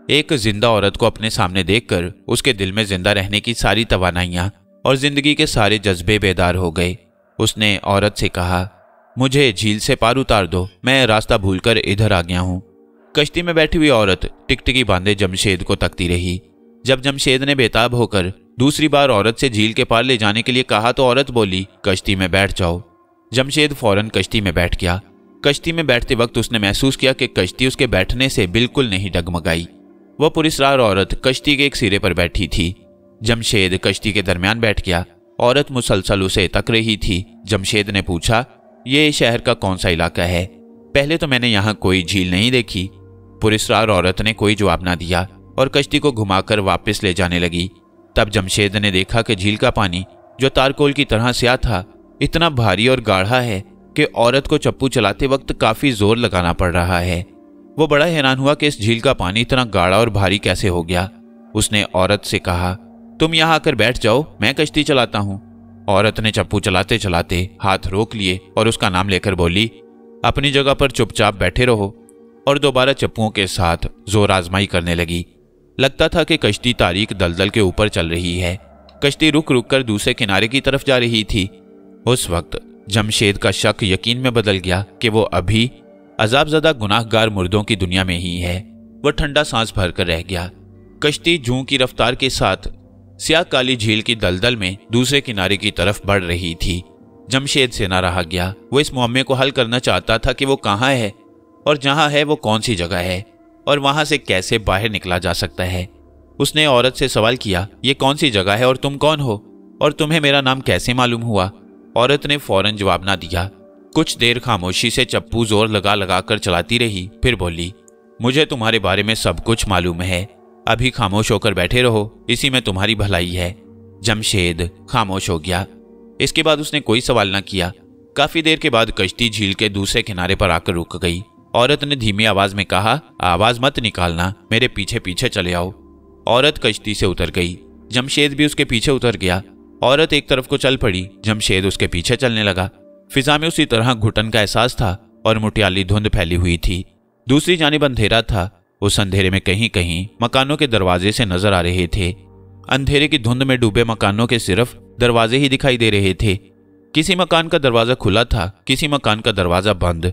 एक जिंदा औरत को अपने सामने देखकर उसके दिल में जिंदा रहने की सारी तवानाइयां और जिंदगी के सारे जज्बे बेदार हो गए। उसने औरत से कहा, मुझे झील से पार उतार दो, मैं रास्ता भूलकर इधर आ गया हूं। कश्ती में बैठी हुई औरत टिकटिकी बांधे जमशेद को तकती रही। जब जमशेद ने बेताब होकर दूसरी बार औरत से झील के पार ले जाने के लिए कहा तो औरत बोली, कश्ती में बैठ जाओ। जमशेद फौरन कश्ती में बैठ गया। कश्ती में बैठते वक्त उसने महसूस किया कि कश्ती उसके बैठने से बिल्कुल नहीं डगमगाई। वह पुरस्कार औरत कश्ती के एक सिरे पर बैठी थी। जमशेद कश्ती के दरमियान बैठ गया। औरत मुसलसल उसे तक रही थी। जमशेद ने पूछा, ये शहर का कौन सा इलाका है? पहले तो मैंने यहाँ कोई झील नहीं देखी। पुरस्कार औरत ने कोई जवाब ना दिया और कश्ती को घुमाकर वापस ले जाने लगी। तब जमशेद ने देखा कि झील का पानी जो तारकोल की तरह स्याह था इतना भारी और गाढ़ा है कि औरत को चप्पू चलाते वक्त काफी जोर लगाना पड़ रहा है। वो बड़ा हैरान हुआ कि इस झील का पानी इतना गाढ़ा और भारी कैसे हो गया। उसने औरत से कहा, तुम यहाँ आकर बैठ जाओ, मैं कश्ती चलाता हूँ। औरत ने चप्पू चलाते चलाते हाथ रोक लिए और उसका नाम लेकर बोली, अपनी जगह पर चुपचाप बैठे रहो। और दोबारा चप्पुओं के साथ जोर आजमाई करने लगी। लगता था कि कश्ती तारीक दलदल के ऊपर चल रही है। कश्ती रुक रुक कर दूसरे किनारे की तरफ जा रही थी। उस वक्त जमशेद का शक यकीन में बदल गया कि वो अभी अजाबज़दा गुनाहगार मुर्दों की दुनिया में ही है। वह ठंडा सांस भरकर रह गया। कश्ती जूं की रफ्तार के साथ स्याह काली झील की दलदल में दूसरे किनारे की तरफ बढ़ रही थी। जमशेद से ना रहा गया। वो इस मुअम्मे को हल करना चाहता था कि वो कहाँ है और जहाँ है वो कौन सी जगह है और वहां से कैसे बाहर निकला जा सकता है। उसने औरत से सवाल किया, ये कौन सी जगह है और तुम कौन हो और तुम्हें मेरा नाम कैसे मालूम हुआ? औरत ने फौरन जवाब ना दिया। कुछ देर खामोशी से चप्पू जोर लगा लगा कर चलाती रही, फिर बोली, मुझे तुम्हारे बारे में सब कुछ मालूम है, अभी खामोश होकर बैठे रहो, इसी में तुम्हारी भलाई है। जमशेद खामोश हो गया। इसके बाद उसने कोई सवाल ना किया। काफी देर के बाद कश्ती झील के दूसरे किनारे पर आकर रुक गई। औरत ने धीमी आवाज में कहा, आवाज मत निकालना, मेरे पीछे पीछे चले आओ। औरत कश्ती से उतर गई। जमशेद भी उसके पीछे उतर गया। औरत एक तरफ को चल पड़ी। जमशेद उसके पीछे चलने लगा। फिजा में उसी तरह घुटन का एहसास था और मुटियाली धुंध फैली हुई थी। दूसरी जानिब अंधेरा था। उस अंधेरे में कहीं कहीं मकानों के दरवाजे से नजर आ रहे थे। अंधेरे की धुंध में डूबे मकानों के सिर्फ दरवाजे ही दिखाई दे रहे थे। किसी मकान का दरवाजा खुला था, किसी मकान का दरवाजा बंद।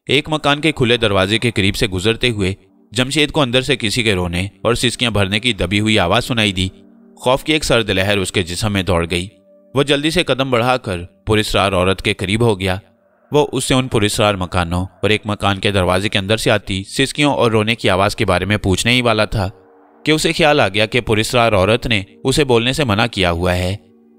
एक मकान के खुले दरवाजे के करीब से गुजरते हुए जमशेद को अंदर से किसी के रोने और सिसकियां भरने की दबी हुई आवाज सुनाई दी। खौफ की एक सर्द लहर उसके जिस्म में दौड़ गई। वह जल्दी से कदम बढ़ाकर पुरस्कार औरत के करीब हो गया। वो उससे उन पुरस्कार मकानों और एक मकान के दरवाजे के अंदर से आती सिसकियों और रोने की आवाज के बारे में पूछने ही वाला था कि उसे ख्याल आ गया कि पुरस्कार औरत ने उसे बोलने से मना किया हुआ है।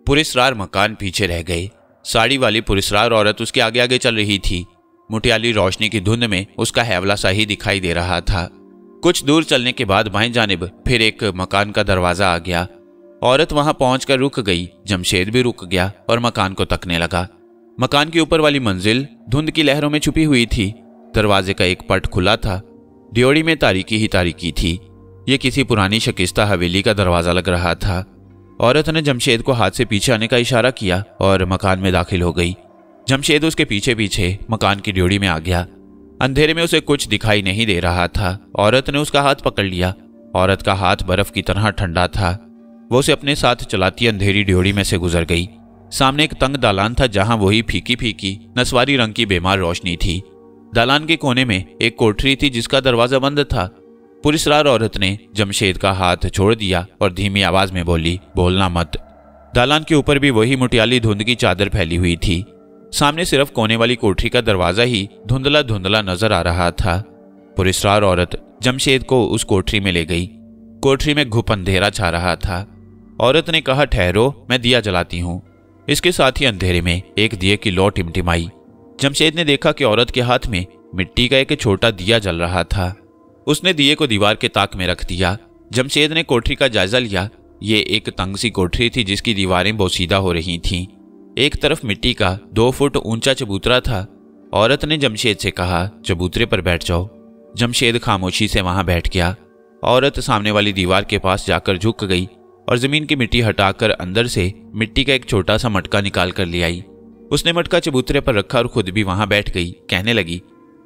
पुरस्कार मकान पीछे रह गए। साड़ी वाली पुरस्कार औरत उसके आगे आगे चल रही थी। मुटियाली रोशनी की धुंध में उसका हैवला सा ही दिखाई दे रहा था। कुछ दूर चलने के बाद बाएं जानिब फिर एक मकान का दरवाजा आ गया। औरत वहां पहुंचकर रुक गई। जमशेद भी रुक गया और मकान को तकने लगा। मकान की ऊपर वाली मंजिल धुंध की लहरों में छुपी हुई थी। दरवाजे का एक पट खुला था। ड्योढ़ी में तारीकी ही तारीकी थी। ये किसी पुरानी शकिस्ता हवेली का दरवाजा लग रहा था। औरत ने जमशेद को हाथ से पीछे आने का इशारा किया और मकान में दाखिल हो गई। जमशेद उसके पीछे पीछे मकान की ड्योढ़ी में आ गया। अंधेरे में उसे कुछ दिखाई नहीं दे रहा था। औरत ने उसका हाथ पकड़ लिया। औरत का हाथ बर्फ की तरह ठंडा था। वो उसे अपने साथ चलाती अंधेरी ड्योढ़ी में से गुजर गई। सामने एक तंग दालान था जहां वही फीकी फीकी नस्वारी रंग की बेमार रोशनी थी। दालान के कोने में एक कोठरी थी जिसका दरवाजा बंद था। पुरस्कार औरत ने जमशेद का हाथ छोड़ दिया और धीमी आवाज में बोली, बोलना मत। दालान के ऊपर भी वही मुटियाली धुंध की चादर फैली हुई थी। सामने सिर्फ कोने वाली कोठरी का दरवाजा ही धुंधला धुंधला नजर आ रहा था। पुरस्कार औरत जमशेद को उस कोठरी में ले गई। कोठरी में घुप अंधेरा छा रहा था। औरत ने कहा, ठहरो, मैं दिया जलाती हूं। इसके साथ ही अंधेरे में एक दिए की लौ टिमटिमाई। जमशेद ने देखा कि औरत के हाथ में मिट्टी का एक छोटा दिया जल रहा था। उसने दिए को दीवार के ताक में रख दिया। जमशेद ने कोठरी का जायजा लिया। ये एक तंग सी कोठरी थी जिसकी दीवारें बोसीदा हो रही थीं। एक तरफ मिट्टी का 2 फुट ऊंचा चबूतरा था। औरत ने जमशेद से कहा, चबूतरे पर बैठ जाओ। जमशेद खामोशी से वहां बैठ गया। औरत सामने वाली दीवार के पास जाकर झुक गई और जमीन की मिट्टी हटाकर अंदर से मिट्टी का एक छोटा सा मटका निकाल कर ले आई। उसने मटका चबूतरे पर रखा और खुद भी वहां बैठ गई। कहने लगी,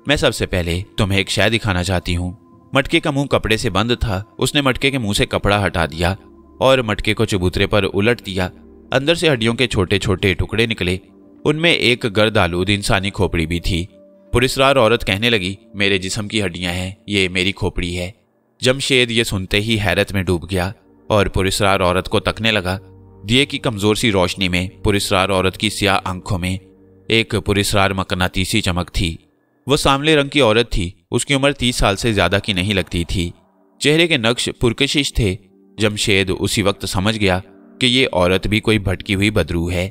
मैं सबसे पहले तुम्हें एक शय दिखाना चाहती हूँ। मटके का मुंह कपड़े से बंद था। उसने मटके के मुंह से कपड़ा हटा दिया और मटके को चबूतरे पर उलट दिया। अंदर से हड्डियों के छोटे छोटे टुकड़े निकले। उनमें एक गर्द आलूद इंसानी खोपड़ी भी थी। पुरस्कार औरत कहने लगी, मेरे जिस्म की हड्डियां हैं, ये मेरी खोपड़ी है। जमशेद ये सुनते ही हैरत में डूब गया और पुरस्कार औरत को तकने लगा। दिए की कमजोर सी रोशनी में पुरस्कार औरत की स्याह आंखों में एक पुरस्कार मकनातीसी चमक थी। वो सांवले रंग की औरत थी। उसकी उम्र 30 साल से ज्यादा की नहीं लगती थी। चेहरे के नक्श पुरकशिश थे। जमशेद उसी वक्त समझ गया कि ये औरत भी कोई भटकी हुई बदरू है।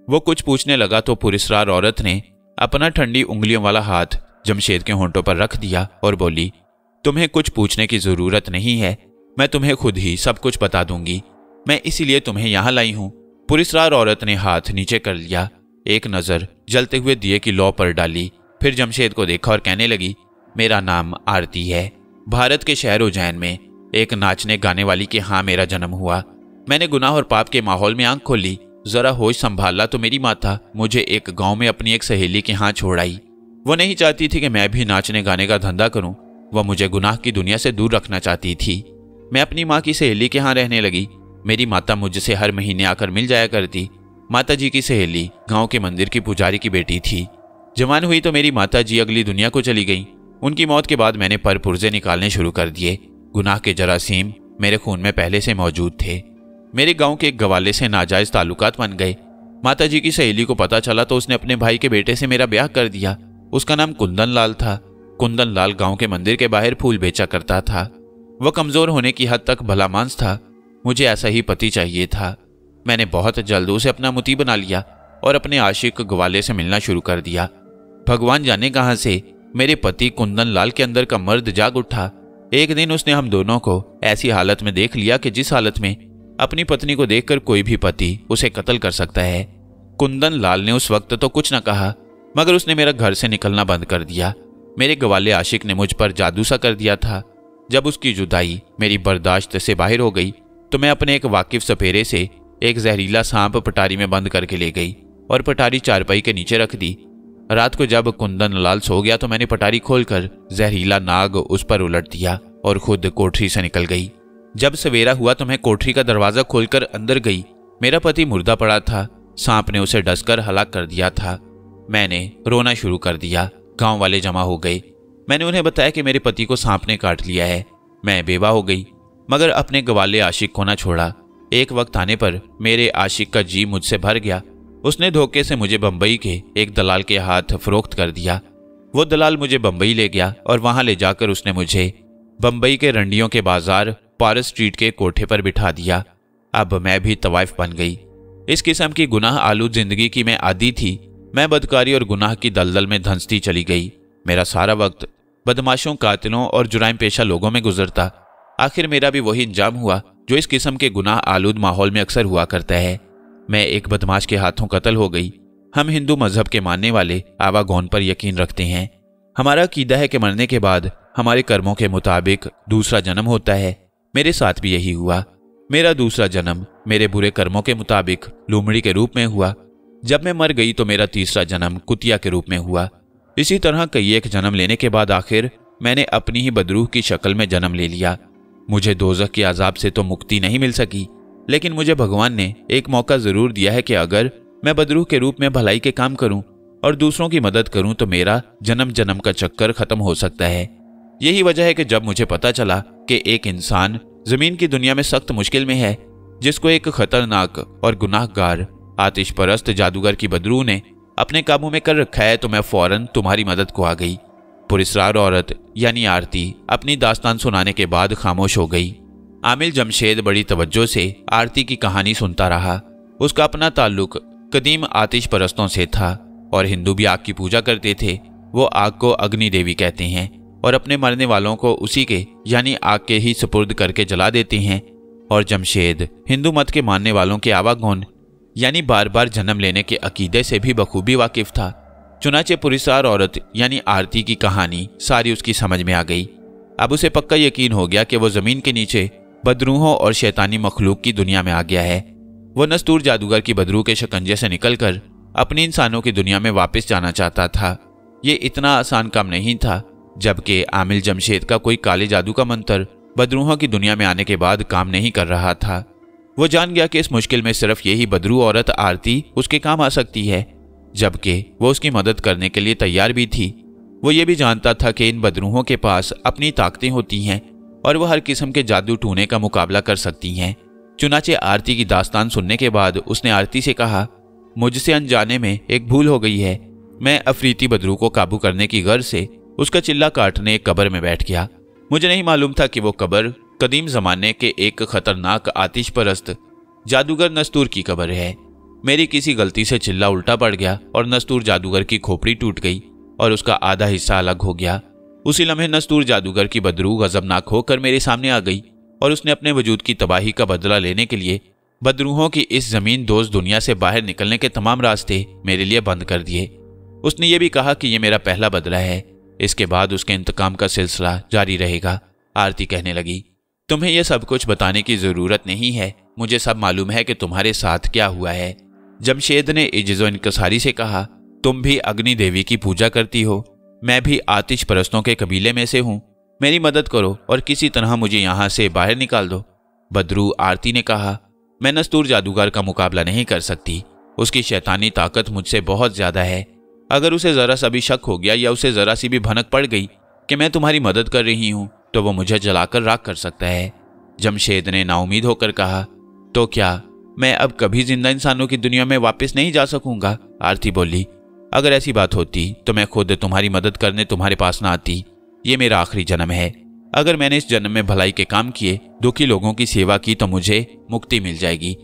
वो कुछ पूछने लगा तो पुरस्कार औरत ने अपना ठंडी उंगलियों वाला हाथ जमशेद के होंठों पर रख दिया और बोली, तुम्हें कुछ पूछने की जरूरत नहीं है, मैं तुम्हें खुद ही सब कुछ बता दूंगी। मैं इसीलिए तुम्हें यहां लाई हूं। पुरस्कार औरत ने हाथ नीचे कर लिया। एक नजर जलते हुए दिए की लौ पर डाली। फिर जमशेद को देखा और कहने लगी, मेरा नाम आरती है। भारत के शहर उज्जैन में एक नाचने गाने वाली के यहाँ मेरा जन्म हुआ। मैंने गुनाह और पाप के माहौल में आंख खोली। जरा होश संभाला तो मेरी माता मुझे एक गांव में अपनी एक सहेली के यहाँ छोड़ आई। वो नहीं चाहती थी कि मैं भी नाचने गाने का धंधा करूं। वह मुझे गुनाह की दुनिया से दूर रखना चाहती थी। मैं अपनी माँ की सहेली के यहाँ रहने लगी। मेरी माता मुझसे हर महीने आकर मिल जाया करती। माता जी की सहेली गांव के मंदिर की पुजारी की बेटी थी। जवान हुई तो मेरी माता जी अगली दुनिया को चली गई। उनकी मौत के बाद मैंने पर पुर्जे निकालने शुरू कर दिए। गुनाह के जरासीम मेरे खून में पहले से मौजूद थे। मेरे गांव के एक गवाले से नाजायज ताल्लुकात बन गए। माता जी की सहेली को पता चला तो उसने अपने भाई के बेटे से मेरा ब्याह कर दिया। उसका नाम कुंदन लाल था। कुंदन लाल गांव के मंदिर के बाहर फूल बेचा करता था। वह कमजोर होने की हद तक भला मांस था। मुझे ऐसा ही पति चाहिए था। मैंने बहुत जल्द उसे अपना मुती बना लिया और अपने आशिक ग्वाले से मिलना शुरू कर दिया। भगवान जाने कहां से मेरे पति कुंदन लाल के अंदर का मर्द जाग उठा। एक दिन उसने हम दोनों को ऐसी हालत में देख लिया कि जिस हालत में अपनी पत्नी को देखकर कोई भी पति उसे कत्ल कर सकता है। कुंदन लाल ने उस वक्त तो कुछ न कहा, मगर उसने मेरा घर से निकलना बंद कर दिया। मेरे ग्वाले आशिक ने मुझ पर जादू सा कर दिया था। जब उसकी जुदाई मेरी बर्दाश्त से बाहर हो गई तो मैं अपने एक वाकिफ सपेरे से एक जहरीला सांप पटारी में बंद करके ले गई और पटारी चारपाई के नीचे रख दी। रात को जब कुंदन लाल सो गया तो मैंने पटारी खोलकर जहरीला नाग उस पर उलट दिया और खुद कोठरी से निकल गई। जब सवेरा हुआ तो मैं कोठरी का दरवाजा खोलकर अंदर गई। मेरा पति मुर्दा पड़ा था, सांप ने उसे डसकर हलाक कर दिया था। मैंने रोना शुरू कर दिया। गांव वाले जमा हो गए। मैंने उन्हें बताया कि मेरे पति को सांप ने काट लिया है। मैं बेवा हो गई, मगर अपने गवाले आशिक को ना छोड़ा। एक वक्त आने पर मेरे आशिक का जी मुझसे भर गया। उसने धोखे से मुझे बंबई के एक दलाल के हाथ फरोख्त कर दिया। वो दलाल मुझे बंबई ले गया और वहां ले जाकर उसने मुझे बंबई के रंडियों के बाजार पारस स्ट्रीट के कोठे पर बिठा दिया। अब मैं भी तवाइफ बन गई। इस किस्म की गुनाह आलूद जिंदगी की मैं आदी थी। मैं बदकारी और गुनाह की दलदल में धंसती चली गई। मेरा सारा वक्त बदमाशों, कातिलों और जुराइम पेशा लोगों में गुजरता। आखिर मेरा भी वही अंजाम हुआ जो इस किस्म के गुनाह आलूद माहौल में अक्सर हुआ करता है। मैं एक बदमाश के हाथों कत्ल हो गई। हम हिंदू मजहब के मानने वाले आवागौन पर यकीन रखते हैं। हमारा अकीदा है कि मरने के बाद हमारे कर्मों के मुताबिक दूसरा जन्म होता है। मेरे साथ भी यही हुआ। मेरा दूसरा जन्म मेरे बुरे कर्मों के मुताबिक लोमड़ी के रूप में हुआ। जब मैं मर गई तो मेरा तीसरा जन्म कुतिया के रूप में हुआ। इसी तरह कई एक जन्म लेने के बाद आखिर मैंने अपनी ही बदरूह की शक्ल में जन्म ले लिया। मुझे दोज़ख के अजाब से तो मुक्ति नहीं मिल सकी, लेकिन मुझे भगवान ने एक मौका जरूर दिया है कि अगर मैं बदरूह के रूप में भलाई के काम करूं और दूसरों की मदद करूं तो मेरा जन्म जन्म का चक्कर खत्म हो सकता है। यही वजह है कि जब मुझे पता चला कि एक इंसान जमीन की दुनिया में सख्त मुश्किल में है, जिसको एक खतरनाक और गुनाहगार आतिश परस्त जादूगर की बदरूह ने अपने काबू में कर रखा है, तो मैं फौरन तुम्हारी मदद को आ गई। पुरस्रार औरत यानी आरती अपनी दास्तान सुनाने के बाद खामोश हो गई। आमिल जमशेद बड़ी तवज्जो से आरती की कहानी सुनता रहा। उसका अपना ताल्लुक कदीम आतिश परस्तों से था और हिंदू भी आग की पूजा करते थे। वो आग को अग्नि देवी कहते हैं और अपने मरने वालों को उसी के यानी आग के ही सुपुर्द करके जला देते हैं। और जमशेद हिंदू मत के मानने वालों के आवागौन यानी बार बार जन्म लेने के अकीदे से भी बखूबी वाकिफ था। चुनाचे पुरस्रार औरत यानी आरती की कहानी सारी उसकी समझ में आ गई। अब उसे पक्का यकीन हो गया कि वो जमीन के नीचे बदरूहों और शैतानी मखलूक की दुनिया में आ गया है। वो नस्तूर जादूगर की बदरूह के शिकंजे से निकलकर अपनी इंसानों की दुनिया में वापस जाना चाहता था। ये इतना आसान काम नहीं था, जबकि आमिल जमशेद का कोई काले जादू का मंत्र बदरूहों की दुनिया में आने के बाद काम नहीं कर रहा था। वो जान गया कि इस मुश्किल में सिर्फ यही बदरूह औरत आरती उसके काम आ सकती है, जबकि वो उसकी मदद करने के लिए तैयार भी थी। वो ये भी जानता था कि इन बदरूहों के पास अपनी ताकतें होती हैं और वह हर किस्म के जादू टूने का मुकाबला कर सकती हैं। चुनाचे आरती की दास्तान सुनने के बाद उसने आरती से कहा, मुझसे अनजाने में एक भूल हो गई है। मैं अफरीती बदरूह को काबू करने की गर्ज से उसका चिल्ला काटने एक कब्र में बैठ गया। मुझे नहीं मालूम था कि वो कब्र कदीम जमाने के एक खतरनाक आतिश परस्त जादूगर नस्तूर की कब्र है। मेरी किसी गलती से चिल्ला उल्टा पड़ गया और नस्तूर जादूगर की खोपड़ी टूट गई और उसका आधा हिस्सा अलग हो गया। उसी लम्हे नस्तूर जादूगर की बदरूह गजबनाक होकर मेरे सामने आ गई और उसने अपने वजूद की तबाही का बदला लेने के लिए बदरूहों की इस जमीन दोस्त दुनिया से बाहर निकलने के तमाम रास्ते मेरे लिए बंद कर दिए। उसने ये भी कहा कि यह मेरा पहला बदला है, इसके बाद उसके इंतकाम का सिलसिला जारी रहेगा। आरती कहने लगी, तुम्हें यह सब कुछ बताने की जरूरत नहीं है, मुझे सब मालूम है कि तुम्हारे साथ क्या हुआ है। जमशेद ने इज्जो इनकसारी से कहा, तुम भी अग्नि देवी की पूजा करती हो, मैं भी आतिश परस्तों के कबीले में से हूं। मेरी मदद करो और किसी तरह मुझे यहां से बाहर निकाल दो। बदरू आरती ने कहा, मैं नस्तूर जादूगर का मुकाबला नहीं कर सकती, उसकी शैतानी ताकत मुझसे बहुत ज्यादा है। अगर उसे जरा सा भी शक हो गया या उसे जरा सी भी भनक पड़ गई कि मैं तुम्हारी मदद कर रही हूं तो वो मुझे जलाकर राख कर सकता है। जमशेद ने नाउमीद होकर कहा, तो क्या मैं अब कभी जिंदा इंसानों की दुनिया में वापस नहीं जा सकूंगा? आरती बोली, अगर ऐसी बात होती तो मैं खुद तुम्हारी मदद करने तुम्हारे पास ना आती। ये मेरा आखिरी जन्म है। अगर मैंने इस जन्म में भलाई के काम किए, दुखी लोगों की सेवा की तो मुझे मुक्ति मिल जाएगी।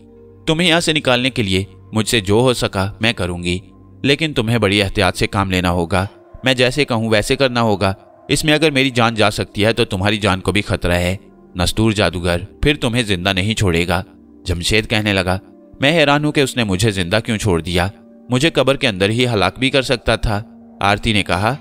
तुम्हें यहाँ से निकालने के लिए मुझसे जो हो सका मैं करूंगी, लेकिन तुम्हें बड़ी एहतियात से काम लेना होगा। मैं जैसे कहूँ वैसे करना होगा। इसमें अगर मेरी जान जा सकती है तो तुम्हारी जान को भी खतरा है। नस्तूर जादूगर फिर तुम्हें जिंदा नहीं छोड़ेगा। जमशेद कहने लगा, मैं हैरान हूं कि उसने मुझे जिंदा क्यों छोड़ दिया, मुझे कब्र के अंदर ही हलाक भी कर सकता था। आरती ने कहा,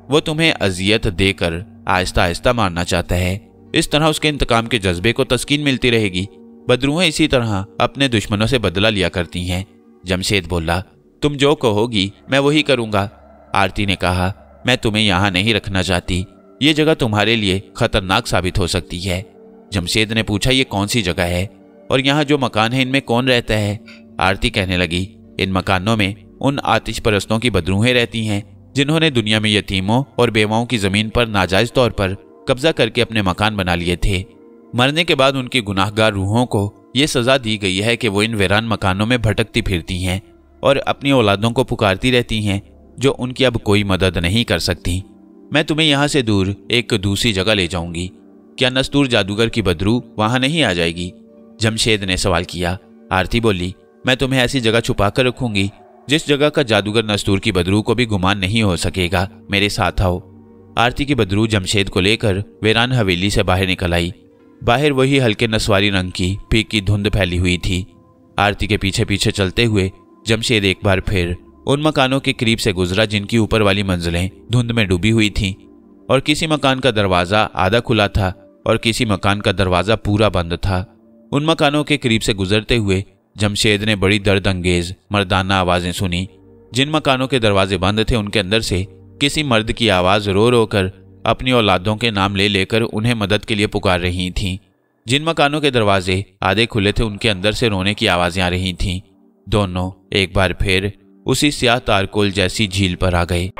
वो तुम्हें अजियत देकर आहिस्ता आहिस्ता मारना चाहता है, इस तरह उसके इंतकाम के जज्बे को तस्कीन मिलती रहेगी। बदरूहें इसी तरह अपने दुश्मनों से बदला लिया करती हैं। जमशेद बोला, तुम जो कहोगी मैं वही करूंगा। आरती ने कहा, मैं तुम्हें यहाँ नहीं रखना चाहती, ये जगह तुम्हारे लिए खतरनाक साबित हो सकती है। जमशेद ने पूछा, ये कौन सी जगह है और यहाँ जो मकान है इनमें कौन रहता है? आरती कहने लगी, इन मकानों में उन आतिश परस्तों की बदरूहें रहती हैं जिन्होंने दुनिया में यतीमों और बेवाओं की जमीन पर नाजायज तौर पर कब्जा करके अपने मकान बना लिए थे। मरने के बाद उनकी गुनाहगार रूहों को ये सजा दी गई है कि वो इन वीरान मकानों में भटकती फिरती हैं और अपनी औलादों को पुकारती रहती हैं जो उनकी अब कोई मदद नहीं कर सकती। मैं तुम्हें यहाँ से दूर एक दूसरी जगह ले जाऊंगी, क्या नस्तूर जादूगर की बदरू वहां नहीं आ जाएगी? जमशेद ने सवाल किया। आरती बोली, मैं तुम्हें ऐसी जगह छुपा कर रखूंगी जिस जगह का जादूगर नस्तूर की बदरू को भी गुमान नहीं हो सकेगा। मेरे साथ आओ। आरती की बदरू जमशेद को लेकर वीरान हवेली से बाहर निकल आई। बाहर वही हल्के नस्वारी रंग की फीकी धुंध फैली हुई थी। आरती के पीछे पीछे चलते हुए जमशेद एक बार फिर उन मकानों के करीब से गुजरा जिनकी ऊपर वाली मंजिलें धुंध में डूबी हुई थीं और किसी मकान का दरवाज़ा आधा खुला था और किसी मकान का दरवाज़ा पूरा बंद था। उन मकानों के करीब से गुजरते हुए जमशेद ने बड़ी दर्द अंगेज मर्दाना आवाज़ें सुनी। जिन मकानों के दरवाजे बंद थे उनके अंदर से किसी मर्द की आवाज़ रो रो कर अपनी औलादों के नाम ले लेकर उन्हें मदद के लिए पुकार रही थीं। जिन मकानों के दरवाजे आधे खुले थे उनके अंदर से रोने की आवाज़ें आ रही थीं। दोनों एक बार फिर उसी स्याह तारकोल जैसी झील पर आ गए।